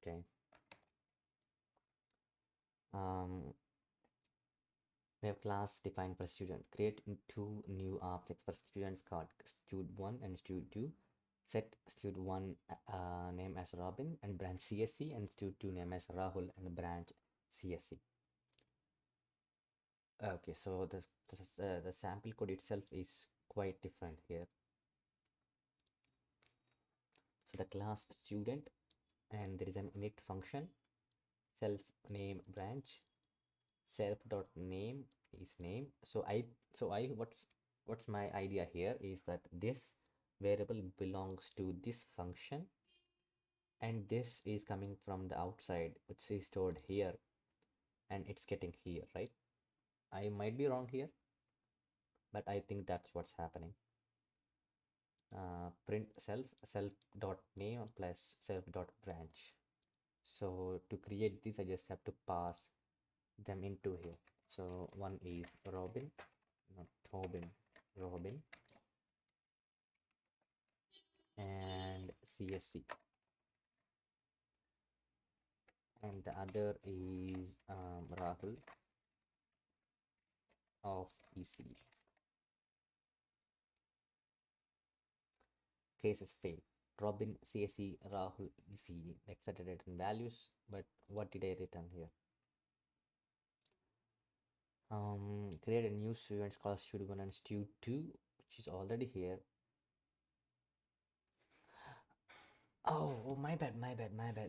Okay. Um, we have class defined for student. Create two new objects for students called stud1 and stud2. Set stud1 name as Robin and branch CSC, and stud2 name as Rahul and branch CSC. Okay, so the sample code itself is quite different here. So the class student, and there is an init function, self name branch, self dot name is name. So I what's my idea here is that this variable belongs to this function, and this is coming from the outside, which is stored here, and it's getting here, right? I might be wrong here, but I think that's what's happening. Print self dot name plus self dot branch. So to create this, I just have to pass them into here. So one is Robin, not Tobin, Robin, and CSC, and the other is Rahul of EC. Cases fail. Robin, CSC, Rahul, EC. Expected return values, but what did I return here? Create a new students called stud1 and stud2, which is already here. Oh, my bad.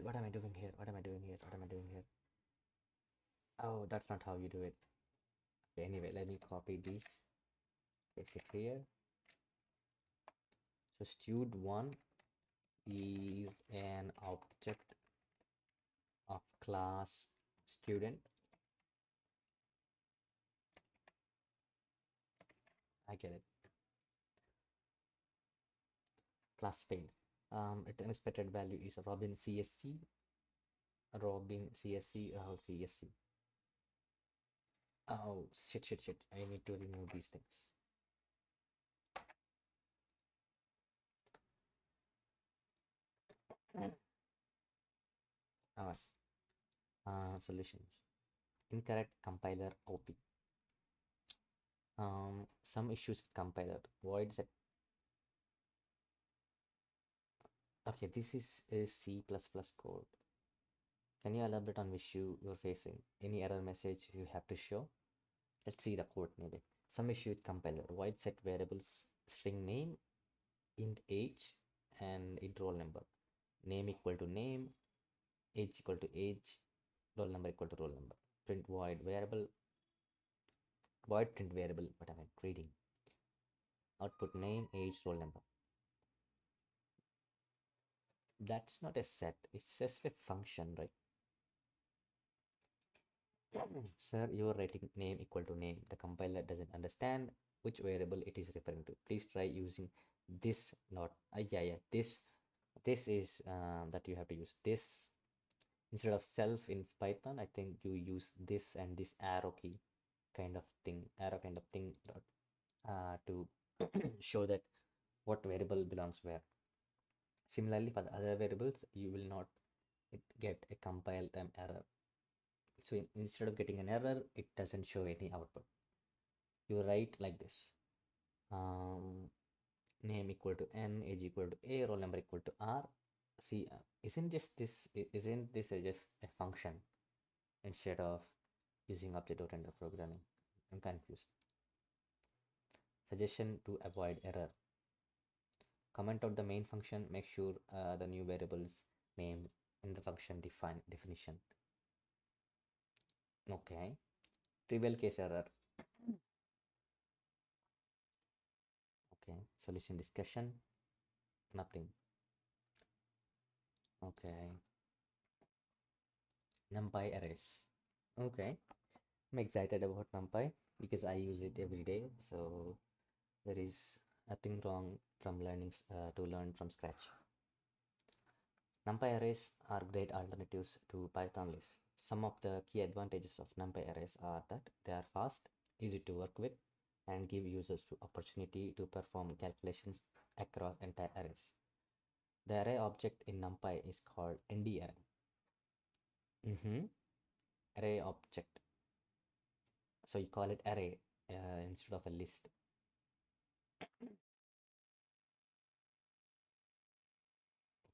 What am I doing here? What am I doing here? What am I doing here? Oh, that's not how you do it. Okay, anyway, let me copy this. Paste it here. So stud1 is an object of class student. I get it. Class failed. Return expected value is Robin CSC, Robin CSC, Rahul CSC. Oh, shit. I need to remove these things. All right. Solutions. Incorrect compiler OP. Some issues with compiler. Void set. Okay, this is a C++ code. Can you elaborate on which you're facing? Any error message you have to show? Let's see the code maybe. Some issue with compiler. Void set variables string name, int age, and int roll number. Name equal to name, age equal to age, roll number equal to roll number. Print void variable, void print variable, what am I reading? Output name, age, roll number. That's not a set, it's just a function, right? Sir, you are writing name equal to name. The compiler doesn't understand which variable it is referring to. Please try using this, not yeah, this is that you have to use this instead of self in Python. I think you use this and this arrow key kind of thing, arrow kind of thing to show that what variable belongs where. Similarly, for the other variables, you will not get a compile time error. So instead of getting an error, it doesn't show any output. You write like this. Name equal to n, age equal to a, roll number equal to r. See, isn't this just a function instead of using object-oriented programming? I'm confused. Suggestion to avoid error. Comment out the main function. Make sure the new variables name in the function definition. Okay. Trivial case error. Okay. Solution discussion. Nothing. Okay. NumPy arrays. Okay. I'm excited about NumPy because I use it every day. So there is nothing wrong from learning to learn from scratch. NumPy arrays are great alternatives to Python lists. Some of the key advantages of NumPy arrays are that they are fast, easy to work with, and give users the opportunity to perform calculations across entire arrays. The array object in NumPy is called ND array. Array object. So you call it array instead of a list.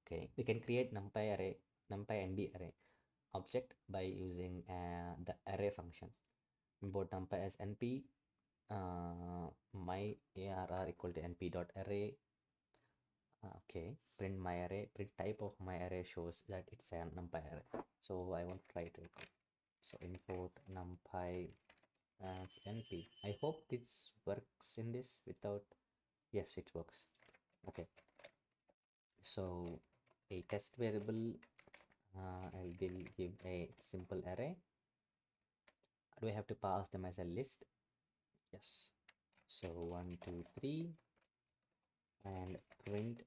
Okay, we can create NumPy ND array object by using the array function. Import NumPy as np my arr equal to np dot array. Okay, print my array. Print type of my array shows that it's a NumPy array. So I want to try it. So import NumPy as np. I hope this works in this without. Yes, it works. Okay. So a test variable, I will give a simple array. Do I have to pass them as a list? Yes. So 1, 2, 3, and print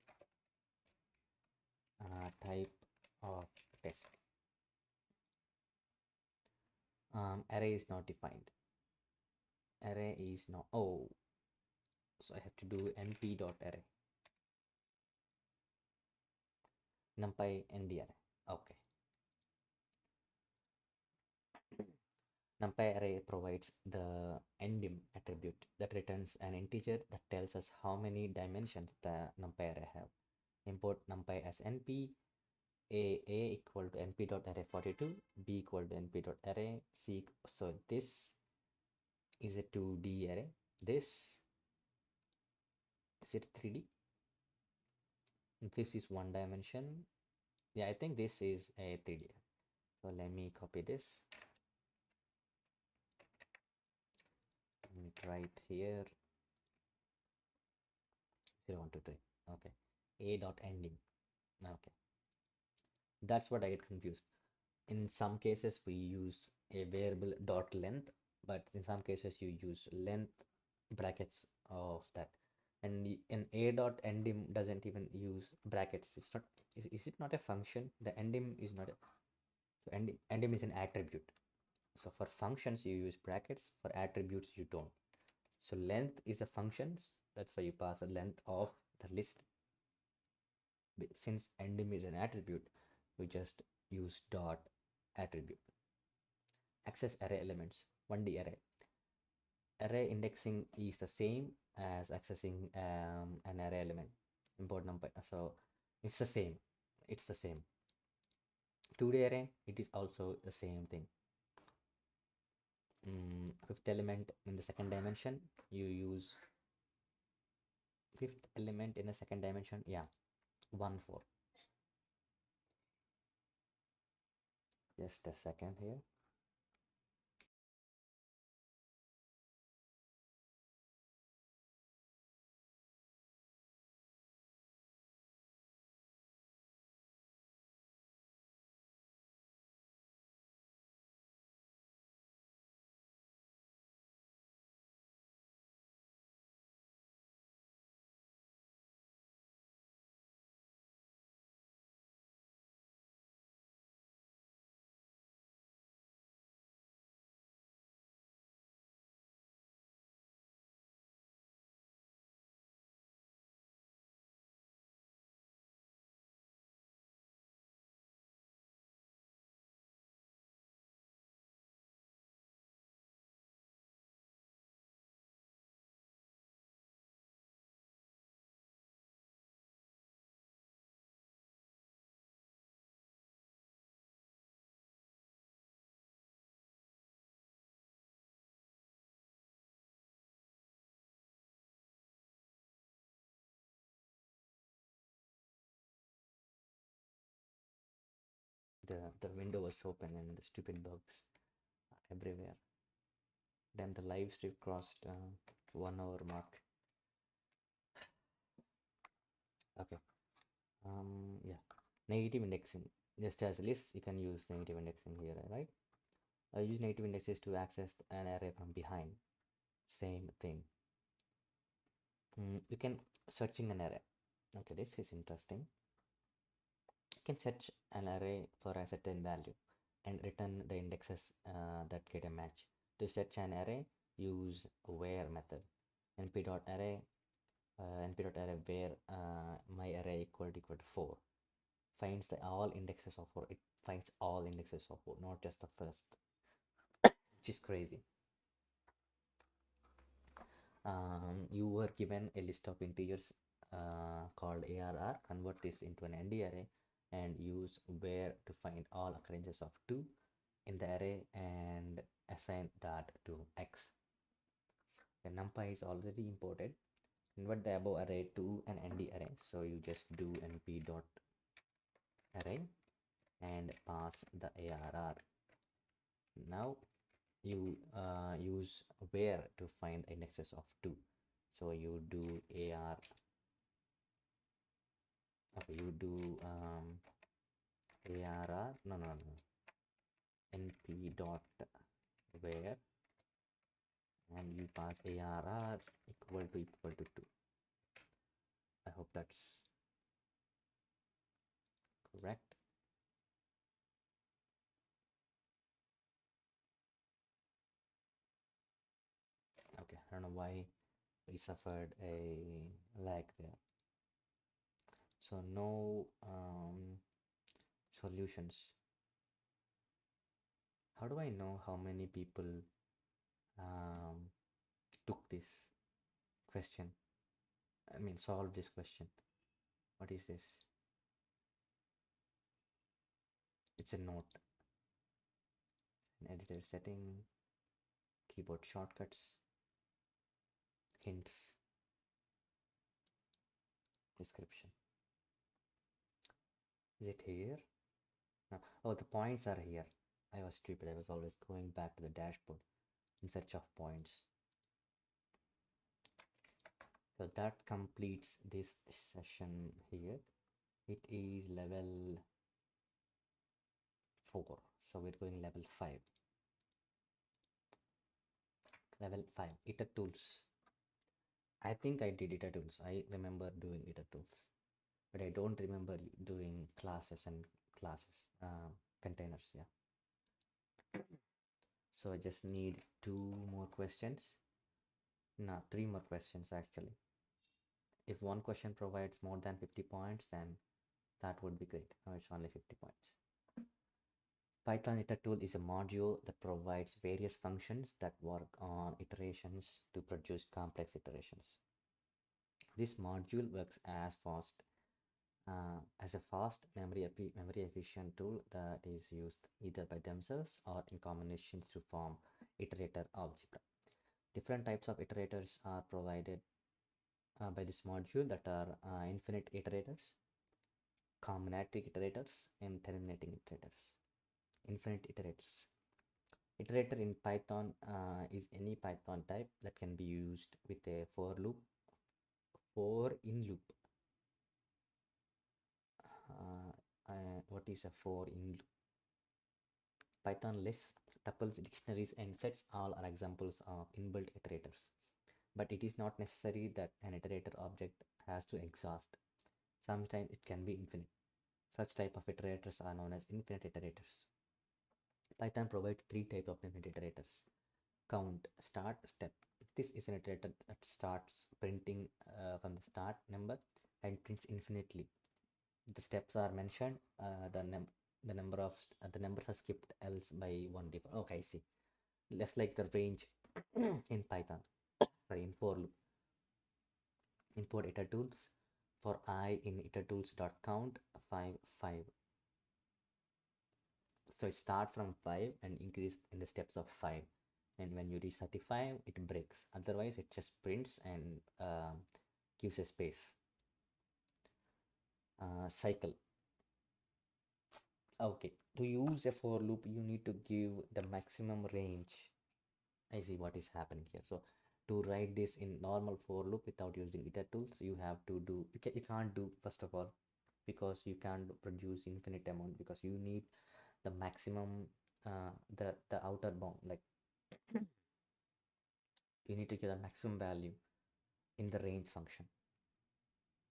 type of test. Array is not defined. Array is not. Oh, so I have to do np dot array. NumPy nd array. Okay. NumPy array provides the endim attribute that returns an integer that tells us how many dimensions the NumPy array have. Import NumPy as np, a equal to np dot array 42, b equal to np dot array, c. So this is a 2D array. This is it 3D. This is one dimension. Yeah, I think this is a 3D. So let me copy this. Right here. 0, 1, 2, 3. Okay. A dot ending. Okay. That's what I get confused. In some cases we use a variable dot length, but in some cases you use length brackets of that. And in a dot endim doesn't even use brackets. It's not. Is it not a function? The endim is not a. So endim is an attribute. So for functions you use brackets. For attributes you don't. So length is a function. That's why you pass a length of the list. Since endim is an attribute, we just use dot attribute. Access array elements, 1D array. Array indexing is the same as accessing an array element. Import numpy. So it's the same. It's the same. 2D array, it is also the same thing. Fifth element in the second dimension, you use fifth element in the second dimension, yeah, 1 4. Just a second here. The window was open and the stupid bugs are everywhere. Then the live stream crossed 1 hour mark. Okay. Yeah. Negative indexing. Just as lists, you can use negative indexing here, right? I use negative indexes to access an array from behind. Same thing. You can searching an array. Okay, this is interesting. You can search an array for a certain value and return the indexes that get a match. To search an array, use where method. np.array np.array where my array equal to 4 finds the all indexes of 4. It finds all indexes of 4, not just the first, which is crazy. You were given a list of integers called ARR. Convert this into an ND array and use where to find all occurrences of 2 in the array and assign that to X. The numpy is already imported. Convert the above array to an ND array. So you just do np dot array and pass the ARR. Now you use where to find indexes of 2. So you do AR. Okay, you do ARR. No. np dot where and you pass ARR equal to 2. I hope that's correct. Okay, I don't know why we suffered a lag there. So no solutions. How do I know how many people um, took this question? I mean, solve this question. What is this? It's a note. An editor setting, keyboard shortcuts, hints, description. Is it here? No. Oh, the points are here. I was stupid. I was always going back to the dashboard in search of points. So that completes this session here. It is level 4. So we're going level 5. Level 5. Iter tools. I think I did iter tools. I remember doing iter tools. But I don't remember doing classes and classes. Containers, yeah. So I just need 2 more questions. No, 3 more questions actually. If one question provides more than 50 points, then that would be great. No, it's only 50 points. Python iter tool is a module that provides various functions that work on iterations to produce complex iterations. This module works as a fast memory efficient tool that is used either by themselves or in combinations to form iterator algebra. Different types of iterators are provided by this module that are infinite iterators, combinatoric iterators, and terminating iterators. Infinite iterators. Iterator in Python is any Python type that can be used with a for in loop. What is a for in loop? Python lists, tuples, dictionaries, and sets all are examples of inbuilt iterators. But it is not necessary that an iterator object has to exhaust. Sometimes it can be infinite. Such type of iterators are known as infinite iterators. Python provides three types of infinite iterators. Count, start, step. This is an iterator that starts printing from the start number and prints infinitely. The steps are mentioned. The numbers are skipped else by one different. Okay, I see. Less like the range in Python. Sorry, in for loop. Import iter tools for I in itertools.count 5 5. So it start from 5 and increase in the steps of 5. And when you reach 35, it breaks. Otherwise, it just prints and gives a space. Cycle. Okay, to use a for loop, you need to give the maximum range. I see what is happening here. So to write this in normal for loop without using iter tools, you have to do, you can't do first of all, because you can't produce infinite amount, because you need the maximum, the outer bound, like you need to get a maximum value in the range function.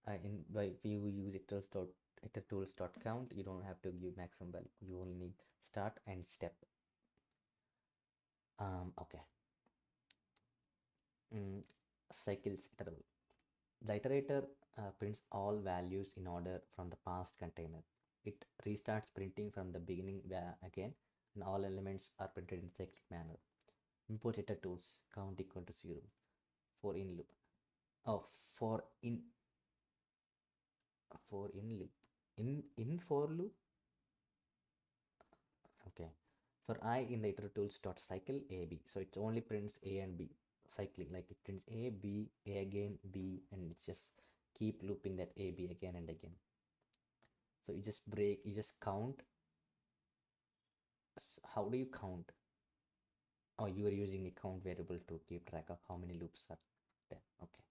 If you use iter tools.count, you don't have to give maximum value. You only need start and step. Okay. Cycles iterable. The iterator prints all values in order from the past container. It restarts printing from the beginning again, and all elements are printed in cyclic manner. Import iter tools, count equal to 0. For in loop. Oh, for in loop. In for loop. Okay. For I in the iter tools dot cycle AB. So it only prints A and B. Cycling, like it prints A, B, A again, B, and it's just keep looping that A, B again and again. So you just count. How do you count? Oh, you are using a count variable to keep track of how many loops are there. Okay.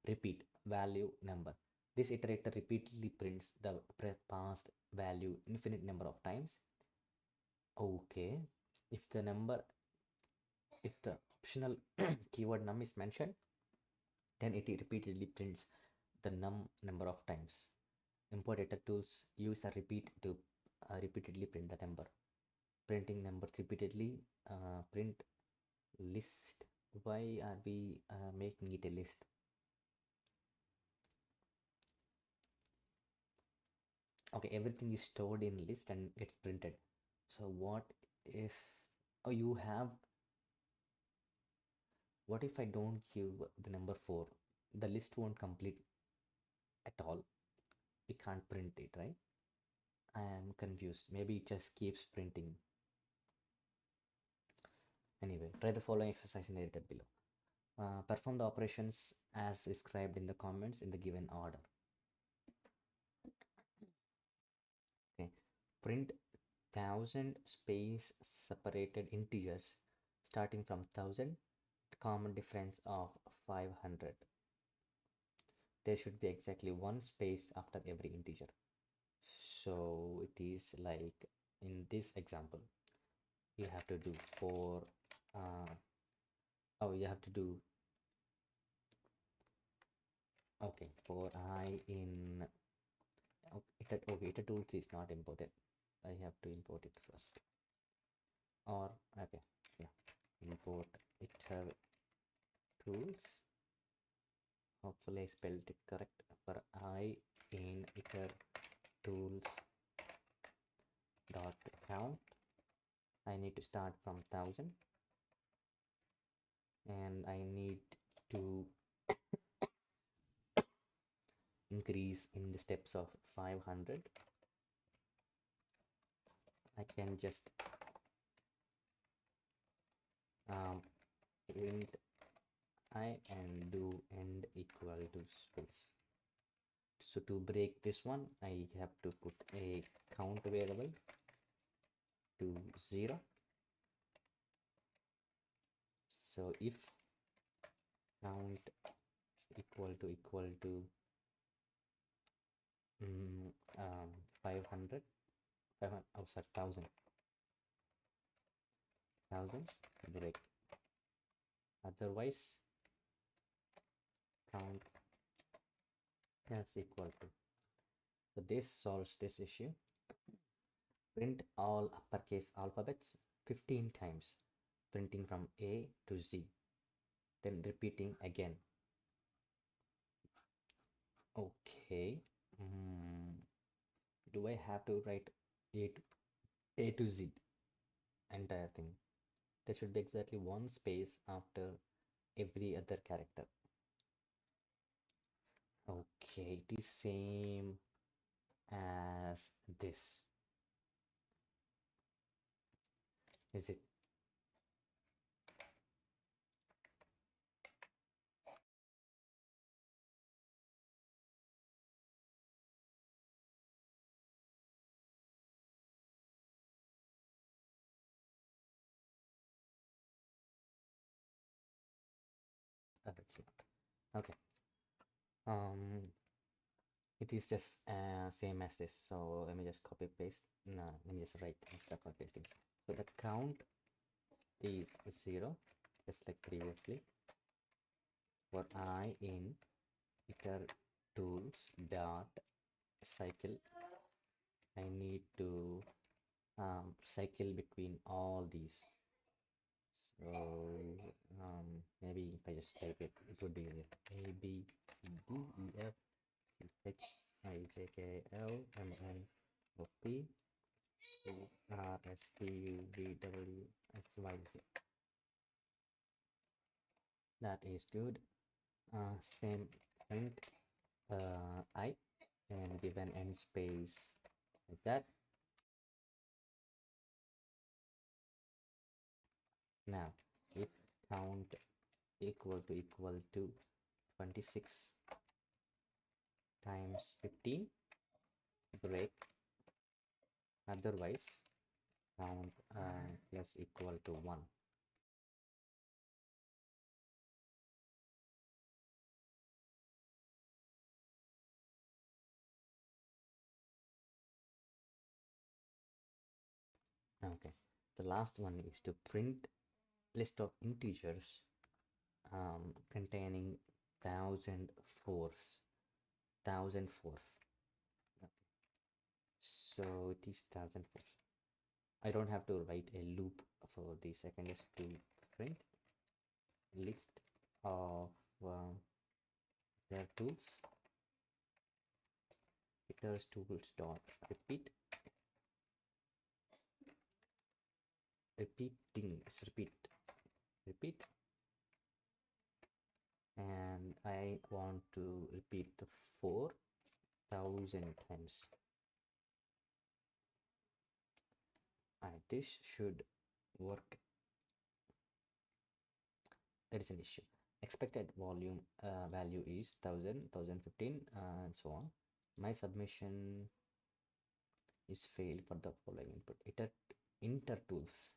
Repeat, value, number. This iterator repeatedly prints the past value infinite number of times. Okay. If the optional keyword num is mentioned, then it repeatedly prints the number of times. Import iter tools use a repeat to repeatedly print the number. Printing numbers repeatedly. Print list. Why are we making it a list? Okay, everything is stored in list and gets printed. So what if what if I don't give the number 4? The list won't complete at all. We can't print it, right? I am confused. Maybe it just keeps printing. Anyway, try the following exercise in the editor below. Perform the operations as described in the comments in the given order. Okay, print 1000 space separated integers starting from 1000, the common difference of 500. There should be exactly one space after every integer. So it is like in this example, you have to do you have to do, okay, for I in, okay, iter tools is not imported. I have to import it first. Or, okay, yeah, import iter tools. Hopefully I spelled it correct. For I in iter tools dot count I need to start from 1000 and I need to increase in the steps of 500. I can just print I and do end equal to space. So to break this one, I have to put a count variable to 0. So if count equal to 500, 500, oh sorry, 1000 break. Otherwise, count is equal to. So this solves this issue. Print all uppercase alphabets 15 times, printing from A to Z, then repeating again. Okay. Do I have to write A to Z entire thing? There should be exactly one space after every other character. Okay, it is same as this. Is it? It's not. Okay. It is just same as this. So let me just copy paste. No, let me just write instead of pasting. So the count is 0, just like previously. For I in iter tools dot cycle, I need to cycle between all these. So maybe if I just type it, it would be easier. A B C D E F G H I J K L M N O P Q R S T U V W X Y Z. That is good. Same print I and give an end space like that. Now if count equal to 26 times 15, break. Otherwise count plus equal to 1. Okay, the last one is to print list of integers containing 1000 fours. Okay. So it is 1000 fours. I don't have to write a loop for this. I can just do print list of their tools. Iters tools dot repeat. Repeat, and I want to repeat the 4000 times. This should work. There is an issue. Expected volume value is 1000, 1015, and so on. My submission is failed for the following input. Inter tools.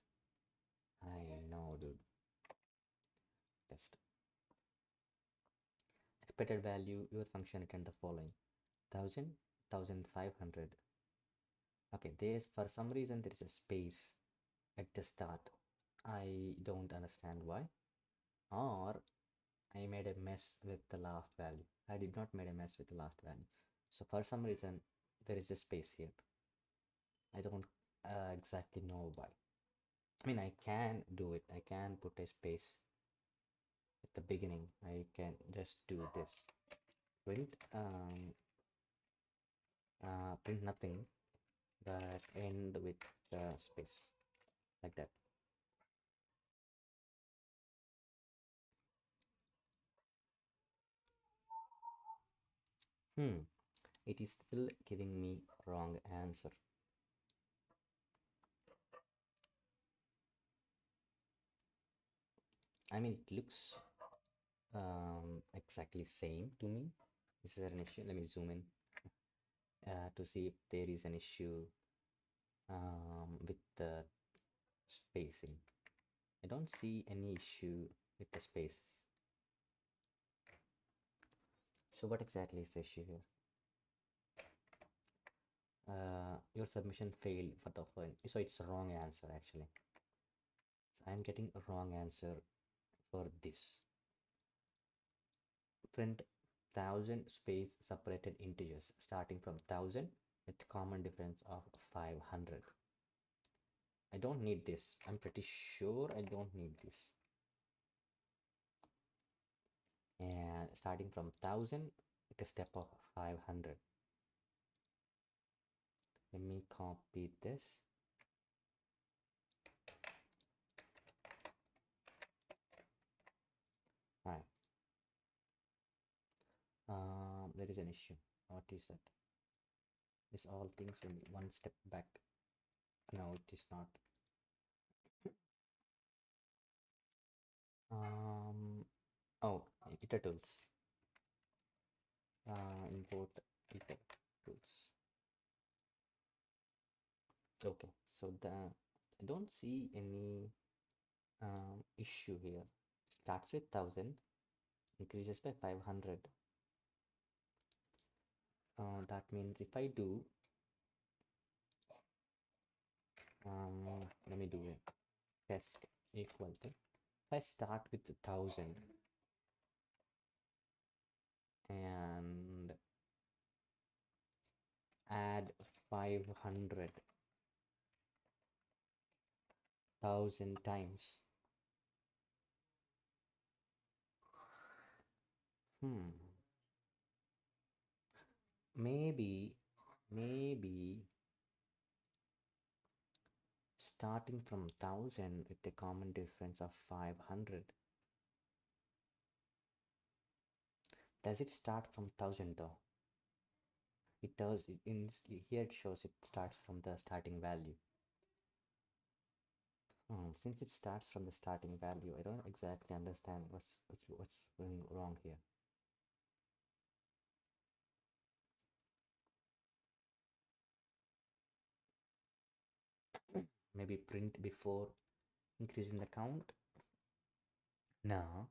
I know, dude. Test. Expected value, your function returned the following: 1000, 1500. Okay, there's for some reason there is a space at the start. I don't understand why. Or I made a mess with the last value. I did not make a mess with the last value. So for some reason there is a space here. I don't exactly know why. I mean, I can do it. I can put a space at the beginning. I can just do this. Print print nothing, but end with the space like that. It is still giving me wrong answer. I mean, it looks exactly same to me. Is there an issue? Let me zoom in to see if there is an issue with the spacing. I don't see any issue with the space. So what exactly is the issue here? Your submission failed for the point. So it's a wrong answer actually. So I'm getting a wrong answer for this. Print 1000 space separated integers starting from 1000 with common difference of 500. I don't need this. I'm pretty sure I don't need this. And starting from 1000 with a step of 500. Let me copy this. Right. There is an issue. What is that? This all things will be one step back. No, it is not. Oh, iter tools. Import iter tools. Okay, so I don't see any issue here. Starts with 1000, increases by 500. That means if I do, let me do it. Test equal to. If I start with 1000 and add 500,000 times. Maybe starting from 1000 with a common difference of 500. Does it start from 1000 though? It does. Here it shows it starts from the starting value. Since it starts from the starting value, I don't exactly understand what's going wrong here. Maybe print before increasing the count. No,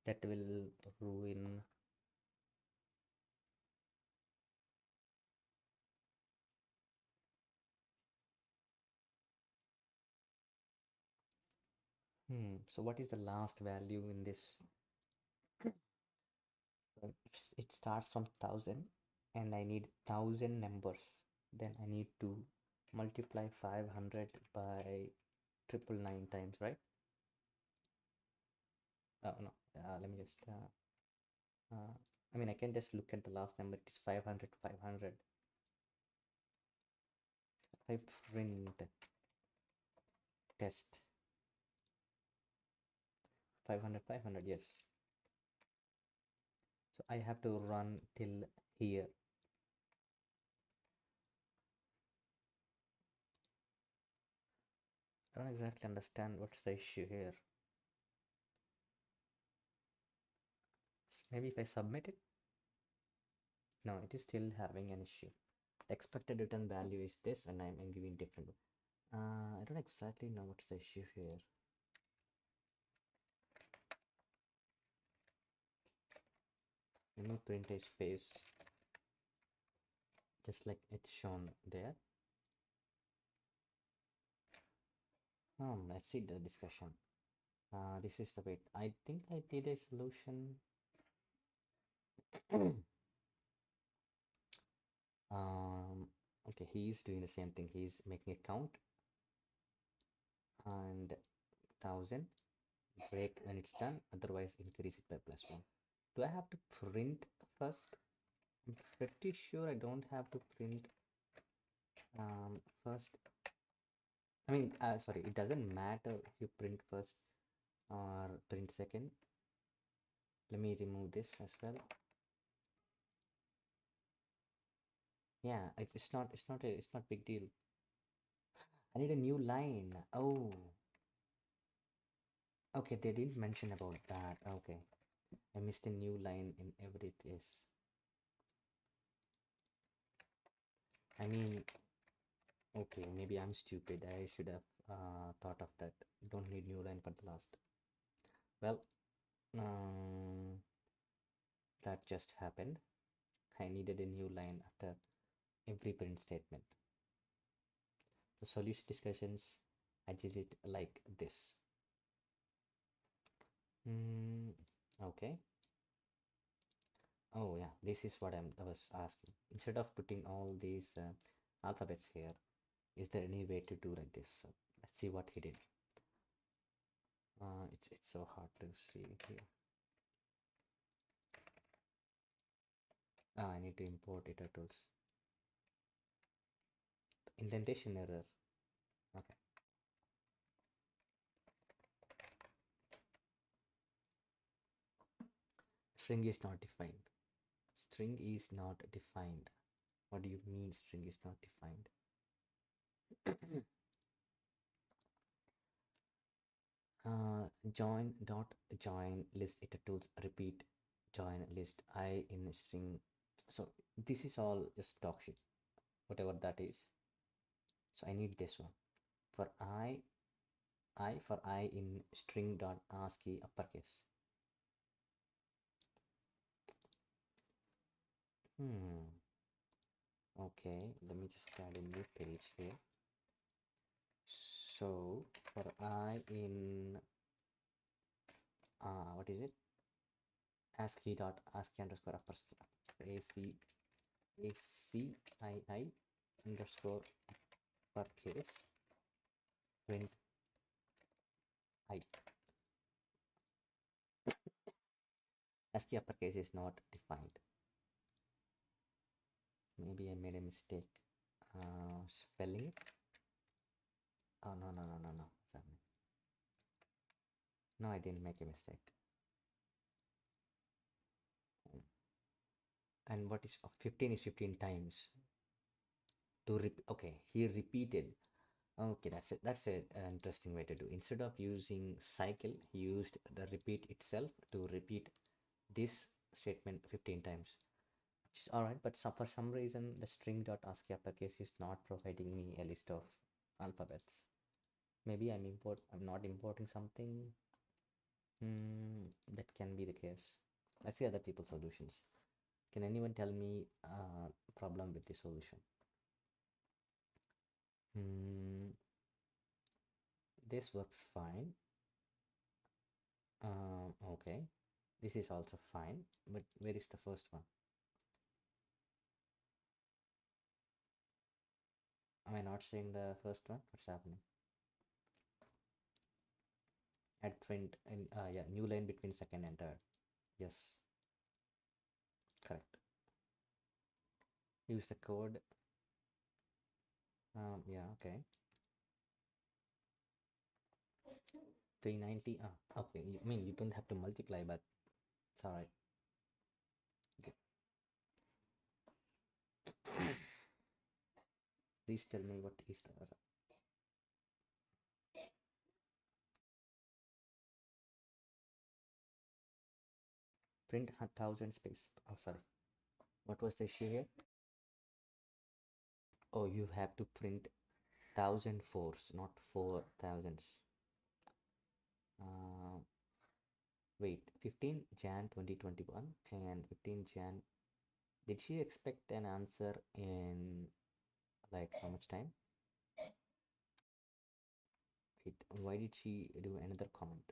that will ruin. So what is the last value in this? So it starts from 1000 and I need 1000 numbers. Then I need to multiply 500 by 999 times, right? Oh no, let me just I mean I can just look at the last number. It is 500. I print test 500, yes. So I have to run till here. I don't exactly understand what's the issue here. Maybe if I submit it. No, it is still having an issue. The expected return value is this and I'm giving different. I don't exactly know what's the issue here. Let me print a space just like it's shown there. Let's see the discussion. This is the way. I think I did a solution. Okay, he's doing the same thing. He's making a count and 1000 break when it's done. Otherwise, increase it by +1. Do I have to print first? I'm pretty sure I don't have to print first. I mean, sorry, it doesn't matter if you print first or print second. Let me remove this as well. Yeah, it's not big deal. I need a new line. Oh, okay, they didn't mention about that. Okay, I missed a new line in every this. I mean, okay, maybe I'm stupid. I should have thought of that. Don't need new line for the last. Well, um, that just happened. I needed a new line after every print statement. The solution discussions, I did it like this. Okay. Oh yeah, this is what I was asking. Instead of putting all these alphabets here, is there any way to do like this? So let's see what he did. It's so hard to see here. I need to import editor tools. Indentation error. Okay. String is not defined. String is not defined. What do you mean string is not defined? Join list iter tools repeat join list I in string. So this is all just talk shit, whatever that is. So I need this one for I in string dot ASCII uppercase. Okay, let me just add a new page here. So for I in what is it? ASCII dot ASCII underscore uppercase ACII underscore uppercase print I. ASCII uppercase is not defined. Maybe I made a mistake spelling it. Oh no. Sorry. No, I didn't make a mistake. And what is 15 is 15 times to okay, he repeated. Okay, that's a interesting way to do. Instead of using cycle, he used the repeat itself to repeat this statement 15 times, which is all right. But for some reason the string.ascii uppercase is not providing me a list of alphabets. Maybe I'm not importing something. That can be the case. Let's see other people's solutions. Can anyone tell me problem with the solution? This works fine. Okay, this is also fine, but where is the first one? Am I not seeing the first one? What's happening? Add print and yeah, new line between second and third. Yes, correct. Use the code. Yeah, okay. 390. Okay. I mean, you don't have to multiply, but it's all right. Okay. Please tell me what is the print 1000 space. Oh, sorry. What was the issue here? Oh, you have to print 1004s, not 4000s. Uh, Wait, 15 Jan 2021 and 15 Jan. Did she expect an answer in like how much time? Wait, why did she do another comment?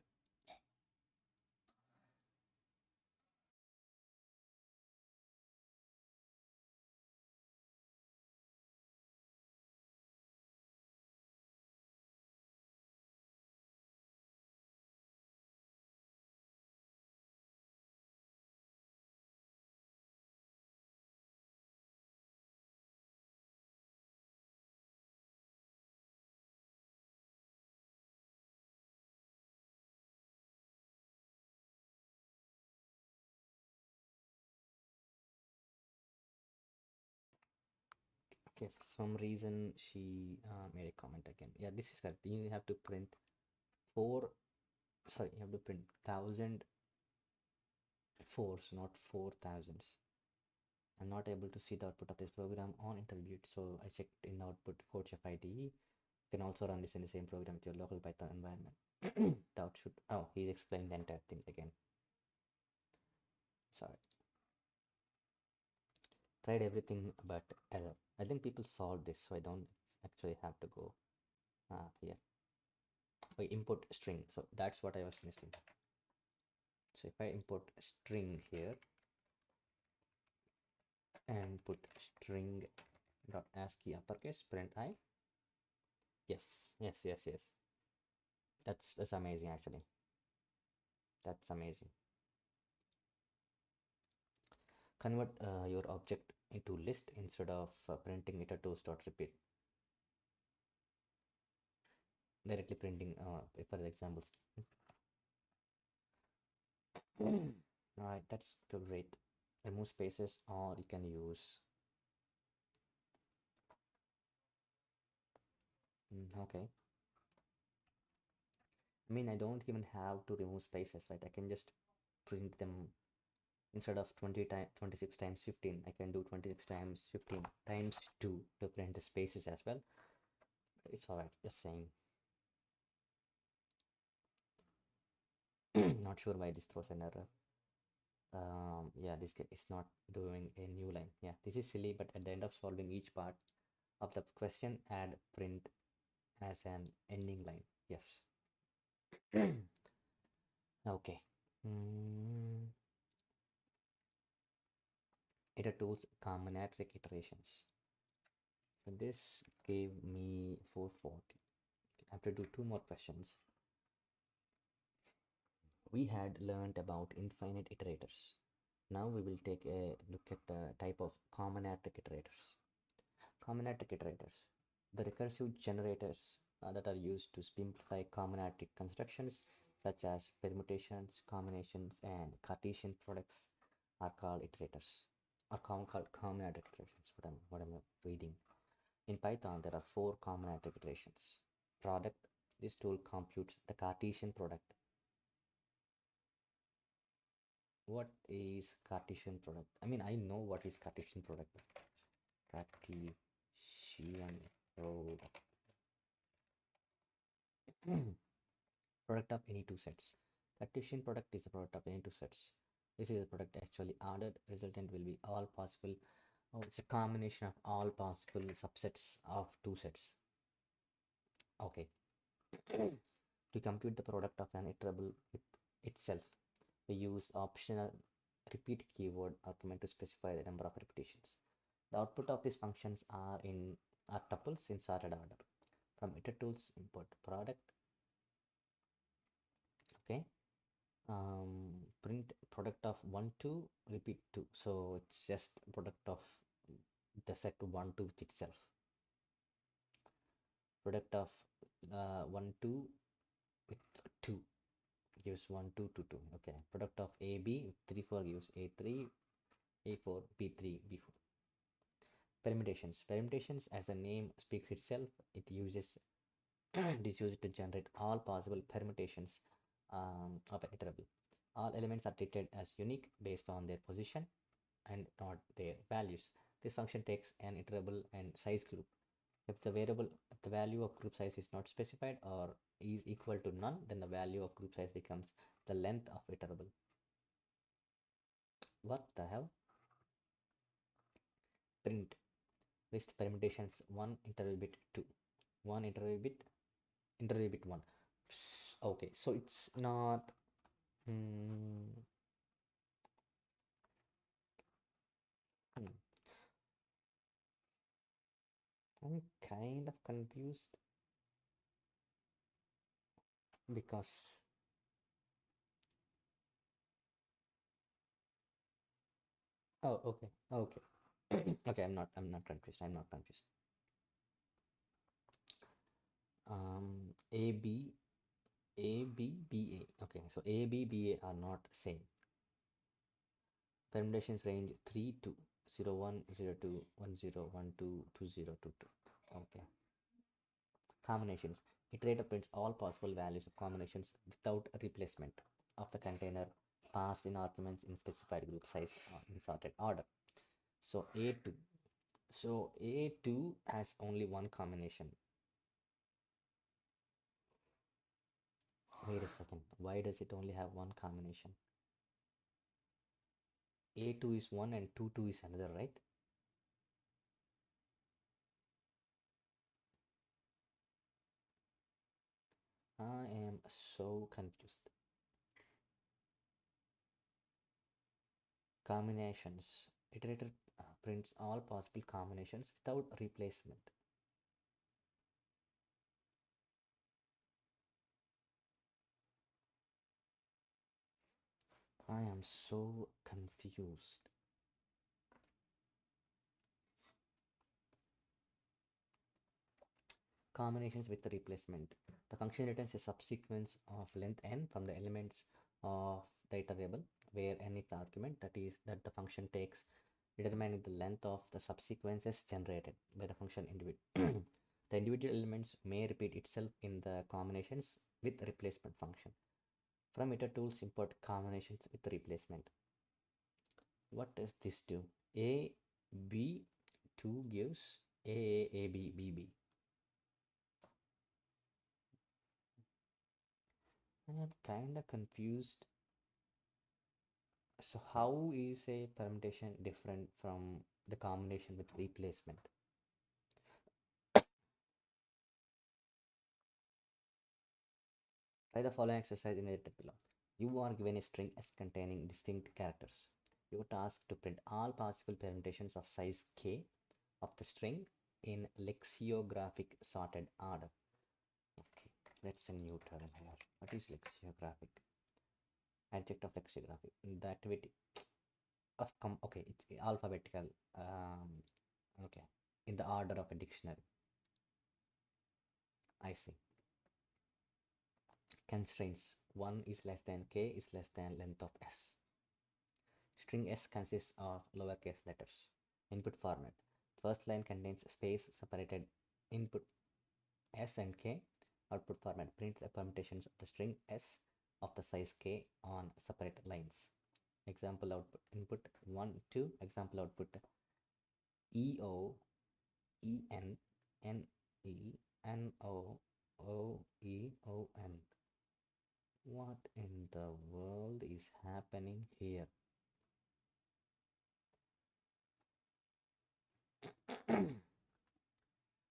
Okay, for some reason she made a comment again. Yeah, this is correct. You have to print four, sorry, you have to print 1,000 fours, not 4,000s. I'm not able to see the output of this program on InterviewBit, so I checked in the output CodeChef IDE. You can also run this in the same program with your local Python environment. That should, oh, he's explaining the entire thing again. Sorry. Tried everything but error. I think people solved this, so I don't actually have to go here. We input string, so that's what I was missing. So if I import string here and put string dot ASCII uppercase print I, yes. That's amazing actually. That's amazing. Convert your object into list instead of printing iter2s.repeat. Directly printing for the examples. Alright, that's great. Remove spaces, or you can use okay. I mean, I don't even have to remove spaces, right? I can just print them instead of 26 times 15. I can do 26 times 15 times 2 to print the spaces as well. It's alright, just saying. Not sure why this throws an error. Yeah, this is not doing a new line. Yeah, this is silly, but at the end of solving each part of the question, add print as an ending line. Yes. Okay. Iter tools combinatoric iterations. So this gave me 440. I have to do two more questions. We had learned about infinite iterators. Now we will take a look at the type of combinatoric iterators. Combinatoric iterators, the recursive generators that are used to simplify combinatoric constructions such as permutations, combinations, and Cartesian products are called iterators, or called combinatoric iterations. What I'm reading. In Python, there are four combinatoric iterations. Product. This tool computes the Cartesian product. What is Cartesian product? I mean, I know what is Cartesian product. Cartesian product. Product of any two sets. Cartesian product is the product of any two sets. This is a product actually ordered. Resultant will be all possible. Oh, it's a combination of all possible subsets of two sets. Okay. To compute the product of an iterable with itself, we use optional repeat keyword argument to specify the number of repetitions. The output of these functions are tuples in sorted order. From iter tools, import product. Okay. Print product of 1 2 repeat 2, so it's just product of the set 1 2 with itself. Product of 1 2 with 2 gives 1 2 2 2. Okay. Product of AB with 3 4 gives A3 A4 B3 B4. Permutations, as the name speaks itself, it uses this used to generate all possible permutations of an iterable. All elements are treated as unique based on their position and not their values. This function takes an iterable and size group. If the value of group size is not specified or is equal to none, then the value of group size becomes the length of iterable. What the hell? Print list permutations 1 InterviewBit 2, 1 InterviewBit 1. Okay, so it's not. Hmm, hmm. I'm kind of confused because oh okay okay, I'm not confused. I'm not confused. A B A B B A. Okay, so A B B A are not same. Permutations range 3 2. 01 02 10 12 20 22. Okay. Combinations. Iterator prints all possible values of combinations without replacement of the container passed in arguments in specified group size in sorted order. So A2. So A2 has only one combination. Wait a second. Why does it only have one combination? A2 is one and 2 is another, right? I am so confused. Combinations. Iterator prints all possible combinations without replacement. I am so confused. Combinations with the replacement. The function returns a subsequence of length n from the elements of the iterable, where n is the argument that the function takes, determining the length of the subsequences generated by the function individual. The individual elements may repeat itself in the combinations with replacement function. From iter tools, import combinations with replacement. What does this do? A B 2 gives A A B B B. I am kind of confused. So how is a permutation different from the combination with replacement? Try the following exercise in the below. You are given a string S containing distinct characters. Your task to print all possible permutations of size k of the string in lexicographic sorted order. Okay, that's a new term here. What is lexicographic? Adject of lexicographic. The activity of okay, it's alphabetical. Okay, in the order of a dictionary. I see. Constraints. 1 is less than k is less than length of s. String s consists of lowercase letters. Input format. First line contains space separated input s and k. Output format prints the permutations of the string s of the size k on separate lines. Example output input 1 2. Example output EO EN NE NO OEON. What in the world is happening here?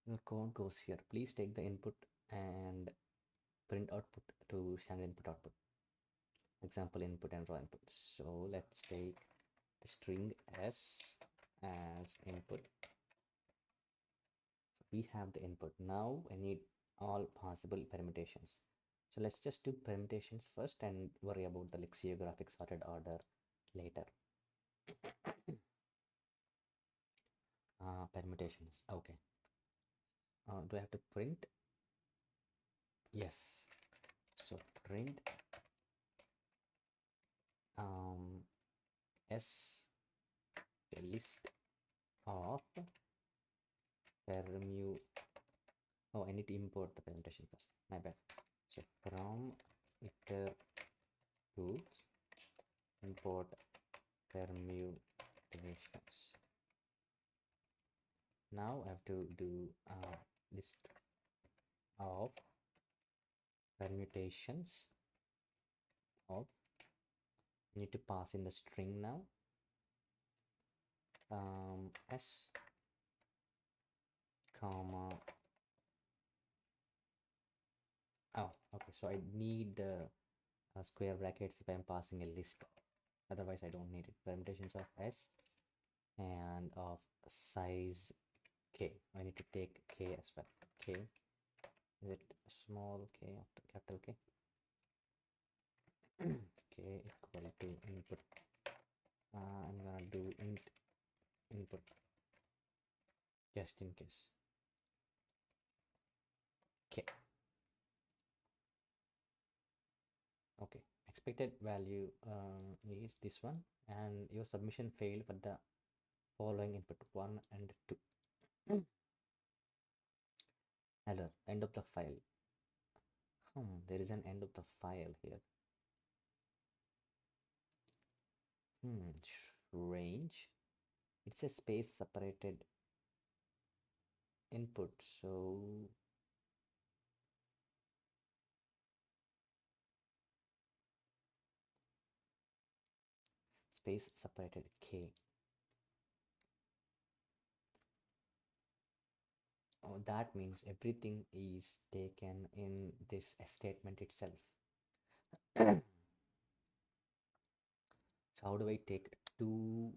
Your code goes here. Please take the input and print output to standard input output. Example input and raw input. So let's take the string s as input. So we have the input. Now I need all possible permutations. So let's just do permutations first and worry about the lexicographic sorted order later. Permutations. Okay. Do I have to print? Yes. So print s a list of permu. Oh, I need to import the permutation first. My bad. So from iter tools import permutations. Now I have to do a list of permutations of. Need to pass in the string now. S comma. Oh, okay. So I need the square brackets if I'm passing a list. Otherwise, I don't need it. Permutations of S and of size K. I need to take K as well. K. Is it small k after capital K? K equal to input. I'm gonna do int input just in case. K. Okay, expected value is this one, and your submission failed for the following input 1 and 2. Mm. Error, end of the file. There is an end of the file here. Strange. It's a space separated input, so space separated K. Oh, that means everything is taken in this statement itself. So how do I take two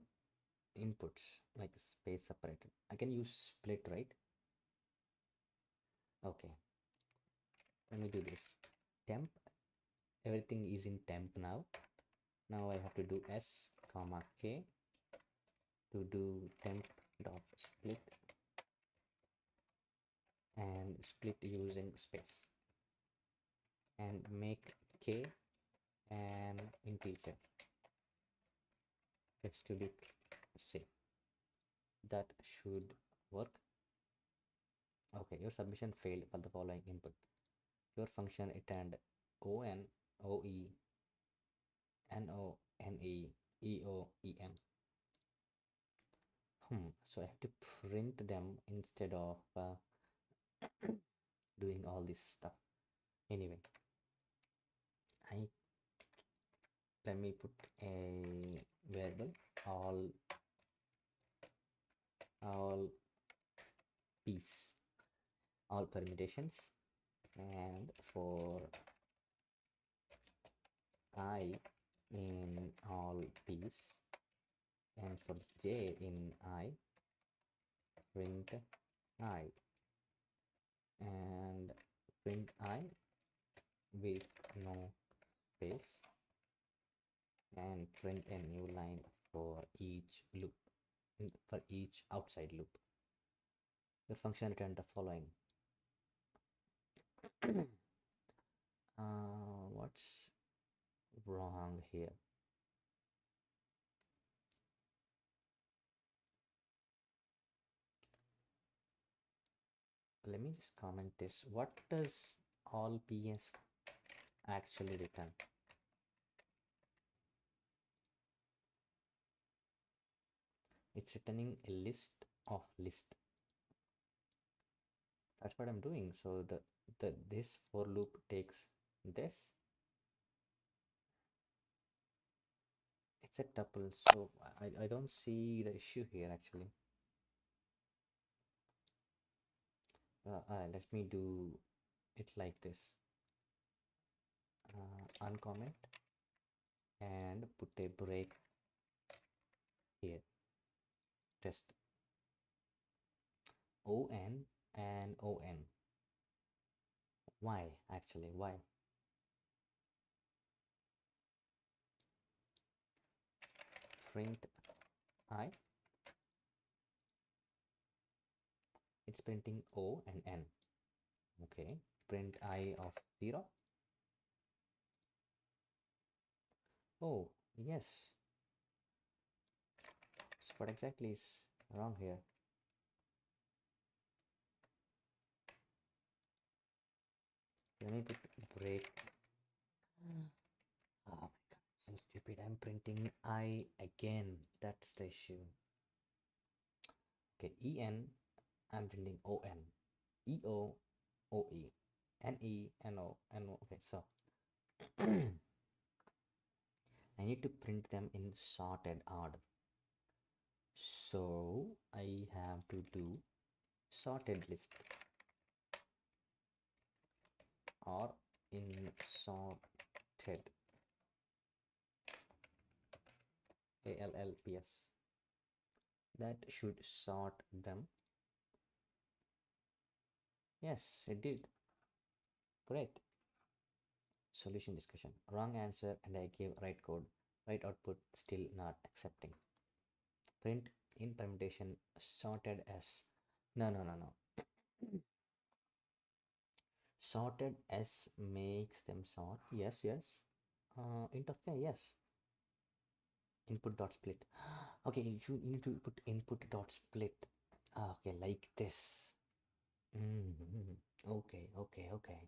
inputs like space separated? I can use split, right? Okay, let me do this. Temp, everything is in temp now. Now I have to do s comma k to do temp dot split and split using space and make k an integer. Let's do it. See, that should work. Okay, your submission failed for the following input. Your function returned on, oe, no, ne, eo, em. So I have to print them instead of doing all this stuff. Anyway, I let me put a variable all piece, all permutations, and for I in all piece and for j in I print I and print I with no space and print a new line for each loop, for each outside loop. Your function returned the following. What's wrong here? Let me just comment this. What does all ps actually return? It's returning a list of list. That's what I'm doing. So the this for loop takes this. It's a tuple, so I don't see the issue here actually. Let me do it like this. Uncomment and put a break here. Test on and on. Why actually? Why? Print I. It's printing O and N. Okay. Print I of 0. Oh, yes. So what exactly is wrong here? Let me put break. Oh my god, so stupid. I'm printing I again. That's the issue. Okay, En, I'm printing On. EO, OE. NE, NO, NO. Okay, so I need to print them in sorted order. So I have to do sorted list or in sorted ALLPS. That should sort them. Yes, it did. Great. Solution discussion. Wrong answer and I gave right code. Right output still not accepting. Print in permutation sorted as. No, no, no, no. Sorted S makes them sort. Yes, yes. Int of k, yes. Input dot split. Okay, you need to put input dot split. Okay, like this. Okay, okay, okay.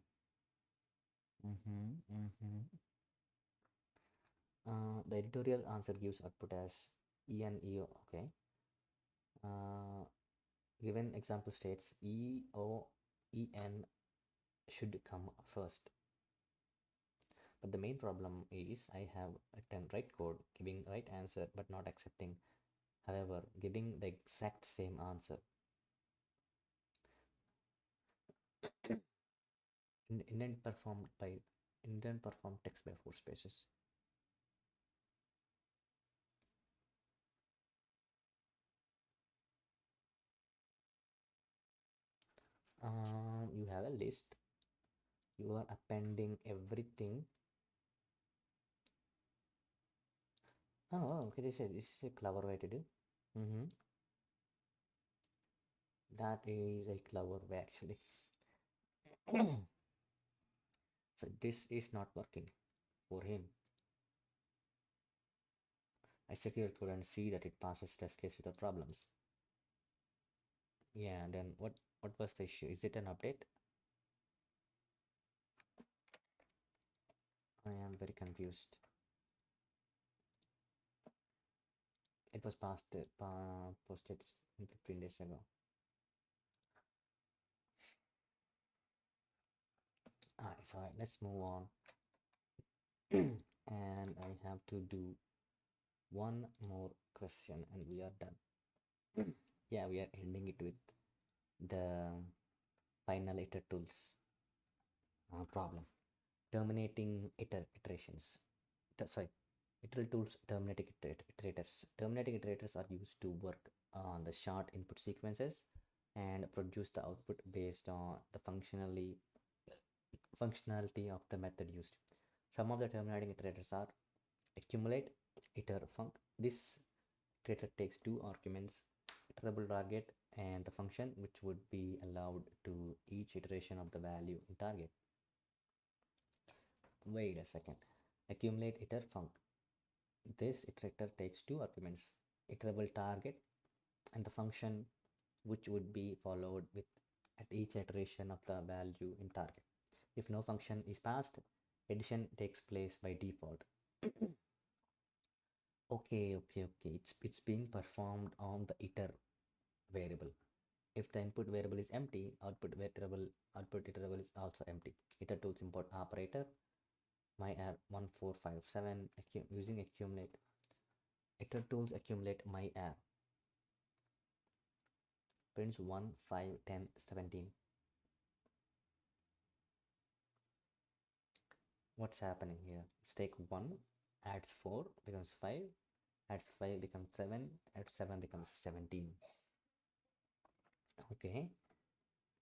The editorial answer gives output as ENEO. Okay. Uh, Given example states EN should come first. But the main problem is I have written right code giving right answer but not accepting, however, giving the exact same answer. Indent performed text by 4 spaces. You have a list. You are appending everything. Oh, okay. This is a clever way to do. That is a clever way actually. So this is not working for him. I check your code and see that it passes test case without problems. Yeah, and then what was the issue? Is it an update? I am very confused. It was posted 15 days ago. Alright, so let's move on. And I have to do one more question and we are done. Yeah, we are ending it with the final iter tools problem. Terminating iterations. Sorry, iteral tools terminating iterators. Terminating iterators are used to work on the short input sequences and produce the output based on the functionality of the method used. Some of the terminating iterators are accumulate, iter func. This iterator takes two arguments, iterable target and the function which would be allowed to each iteration of the value in target. Wait a second. Accumulate iter func. This iterator takes two arguments, iterable target and the function which would be followed with at each iteration of the value in target. If no function is passed, addition takes place by default. Okay. It's being performed on the iter variable. If the input variable is empty, output iterable is also empty. Iter tools import operator myAr1457 using accumulate. Iter tools accumulate myAr prints 1, 5, 10, 17. What's happening here? Let's take 1, adds 4 becomes 5, adds 5 becomes 7, adds 7 becomes 17. Okay.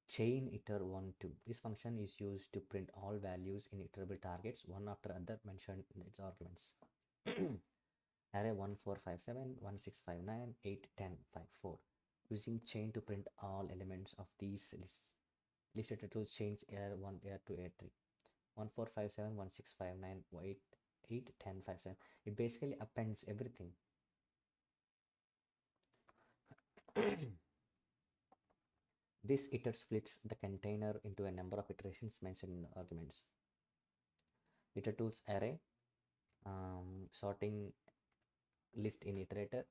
Chain iter 1, 2. This function is used to print all values in iterable targets one after other mentioned in its arguments. Array 1457, 1659, 8, 10, 5, 4. Using chain to print all elements of these lists. List iter tools change AR1, AR2, AR3. 1457, 1659, 8, 8, 10, 5, 7. It basically appends everything. This iter splits the container into a number of iterations mentioned in the arguments. Iter tools array, sorting list in iterator,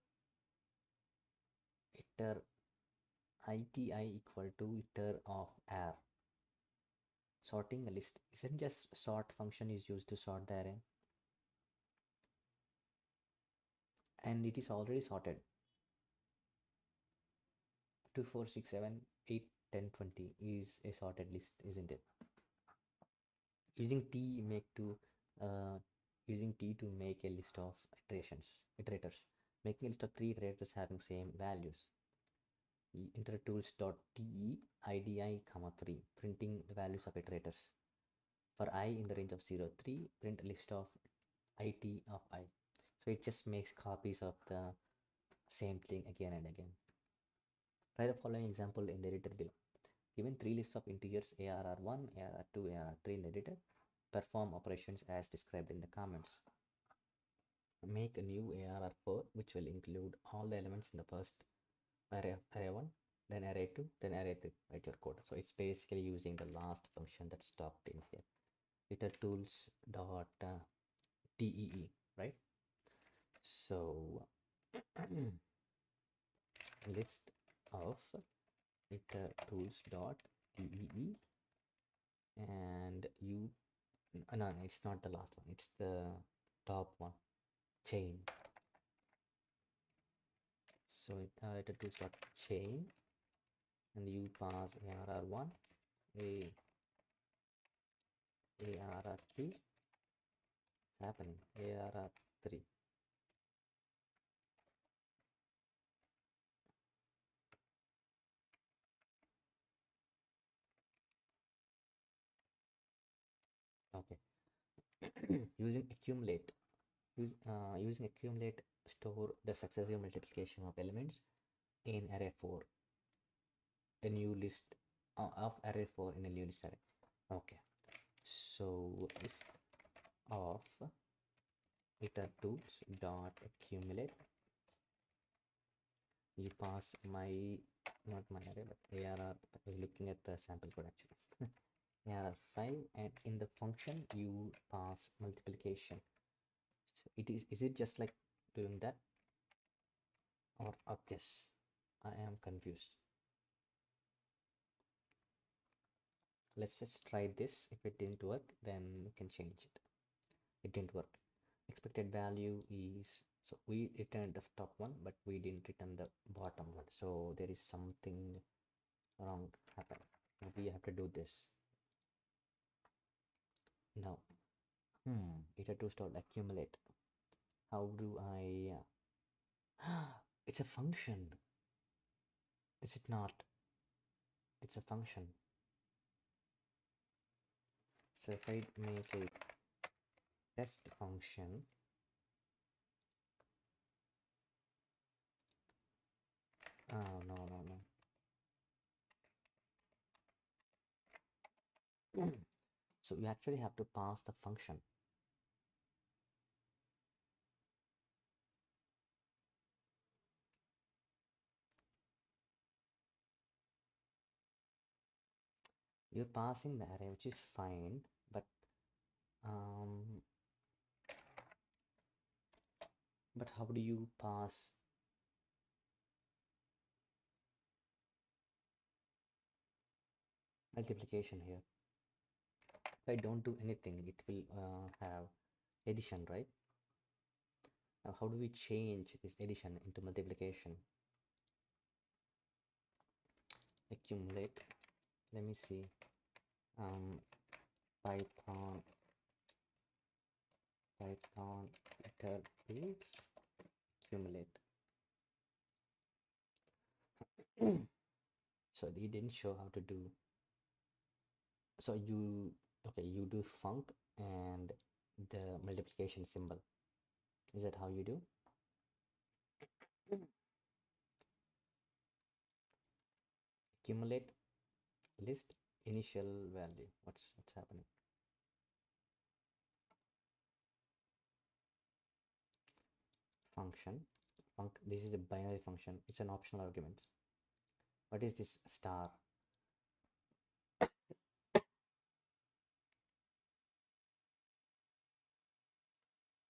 iter iti equal to iter of r. Sorting a list isn't just sort function is used to sort the array, and it is already sorted. 2, 4, 6, 7, 8, 10, 20 is a sorted list, isn't it? Using uh, t to make a list of iterators, making a list of 3 iterators having same values. Intertools.te idi, 3, printing the values of iterators. For I in the range of 0, 3, print a list of it of I. So it just makes copies of the same thing again and again. Try the following example in the editor below. Given 3 lists of integers ARR1, ARR2, ARR3 in the editor, perform operations as described in the comments. make a new ARR4 which will include all the elements in the first array 1, then array 2, then array 3. Write your code. So it's basically using the last function that's stopped in here. Tools dot dee, right? So list of tools dot dee, and you no, it's not the last one, it's the top one, chain. So tools dot chain, and you pass arr1, arr2. It's happening, arr3. Okay. Using accumulate, using accumulate, store the successive multiplication of elements in array 4, a new list of array 4 in a new list array. Okay, so list of tools dot accumulate, you pass my, not my array, but arr. I was looking at the sample code actually. arr5, and in the function you pass multiplication. So is it just like doing that, or of this? I am confused. Let's just try this. If it didn't work, then we can change it. It didn't work. Expected value is, so we returned the top one, but we didn't return the bottom one. So there is something wrong happened. We have to do this now. Iter2 start accumulate. How do I? It's a function. Is it not? It's a function. So if I make a test function, oh no. So you actually have to pass the function. You're passing the array, which is fine, but um, how do you pass? Multiplication here? If I don't do anything, it will have addition, right? How do we change this addition into multiplication? Accumulate. Let me see. Python iter tools accumulate. So they didn't show how to do. So you do func and the multiplication symbol. Is that how you do? Accumulate list initial value. What's happening? Function. This is a binary function. It's an optional argument. What is this star?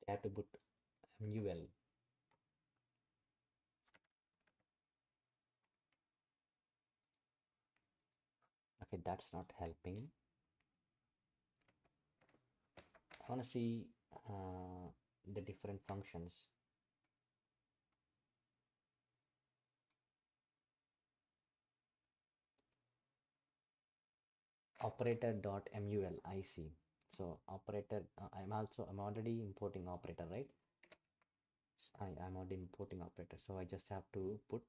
I have to put mul. Okay, that's not helping. I want to see the different functions. Operator.mul, I see. So operator, I'm already importing operator, right? I'm already importing operator, so I just have to put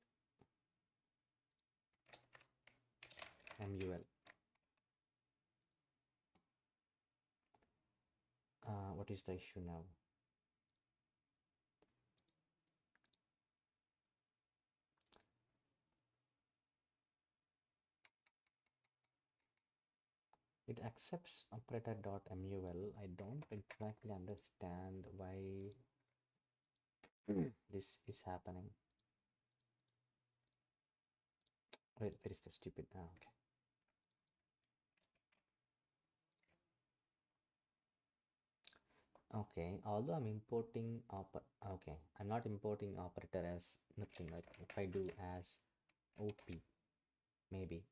mul. What is the issue now? It accepts operator.mul. I don't exactly understand why This is happening. Where is the stupid? Ah, okay. Okay, although I'm importing okay, I'm not importing operator as nothing. Like if I do as OP, maybe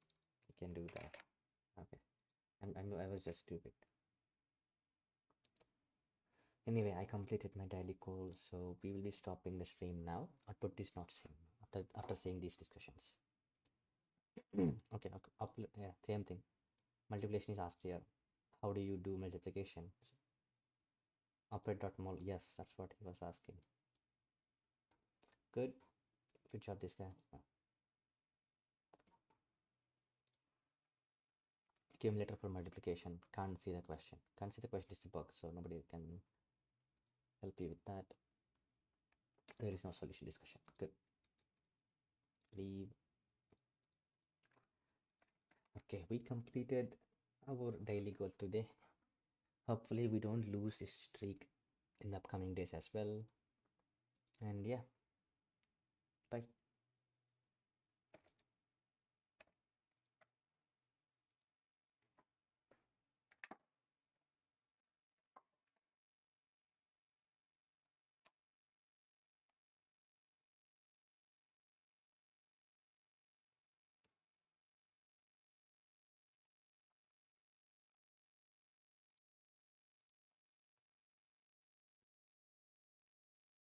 I can do that. Okay, I was just stupid. Anyway, I completed my daily goal, so we will be stopping the stream now. Output is not same after seeing these discussions. Okay, yeah, same thing. Multiplication is asked here. How do you do multiplication? Operate.mul. Yes, that's what he was asking. Good. Good job, this guy. Accumulator for multiplication. Can't see the question. Can't see the question is the bug, so nobody can help you with that. There is no solution discussion. Good. Leave. Okay, we completed our daily goal today. Hopefully we don't lose this streak in the upcoming days as well. And yeah,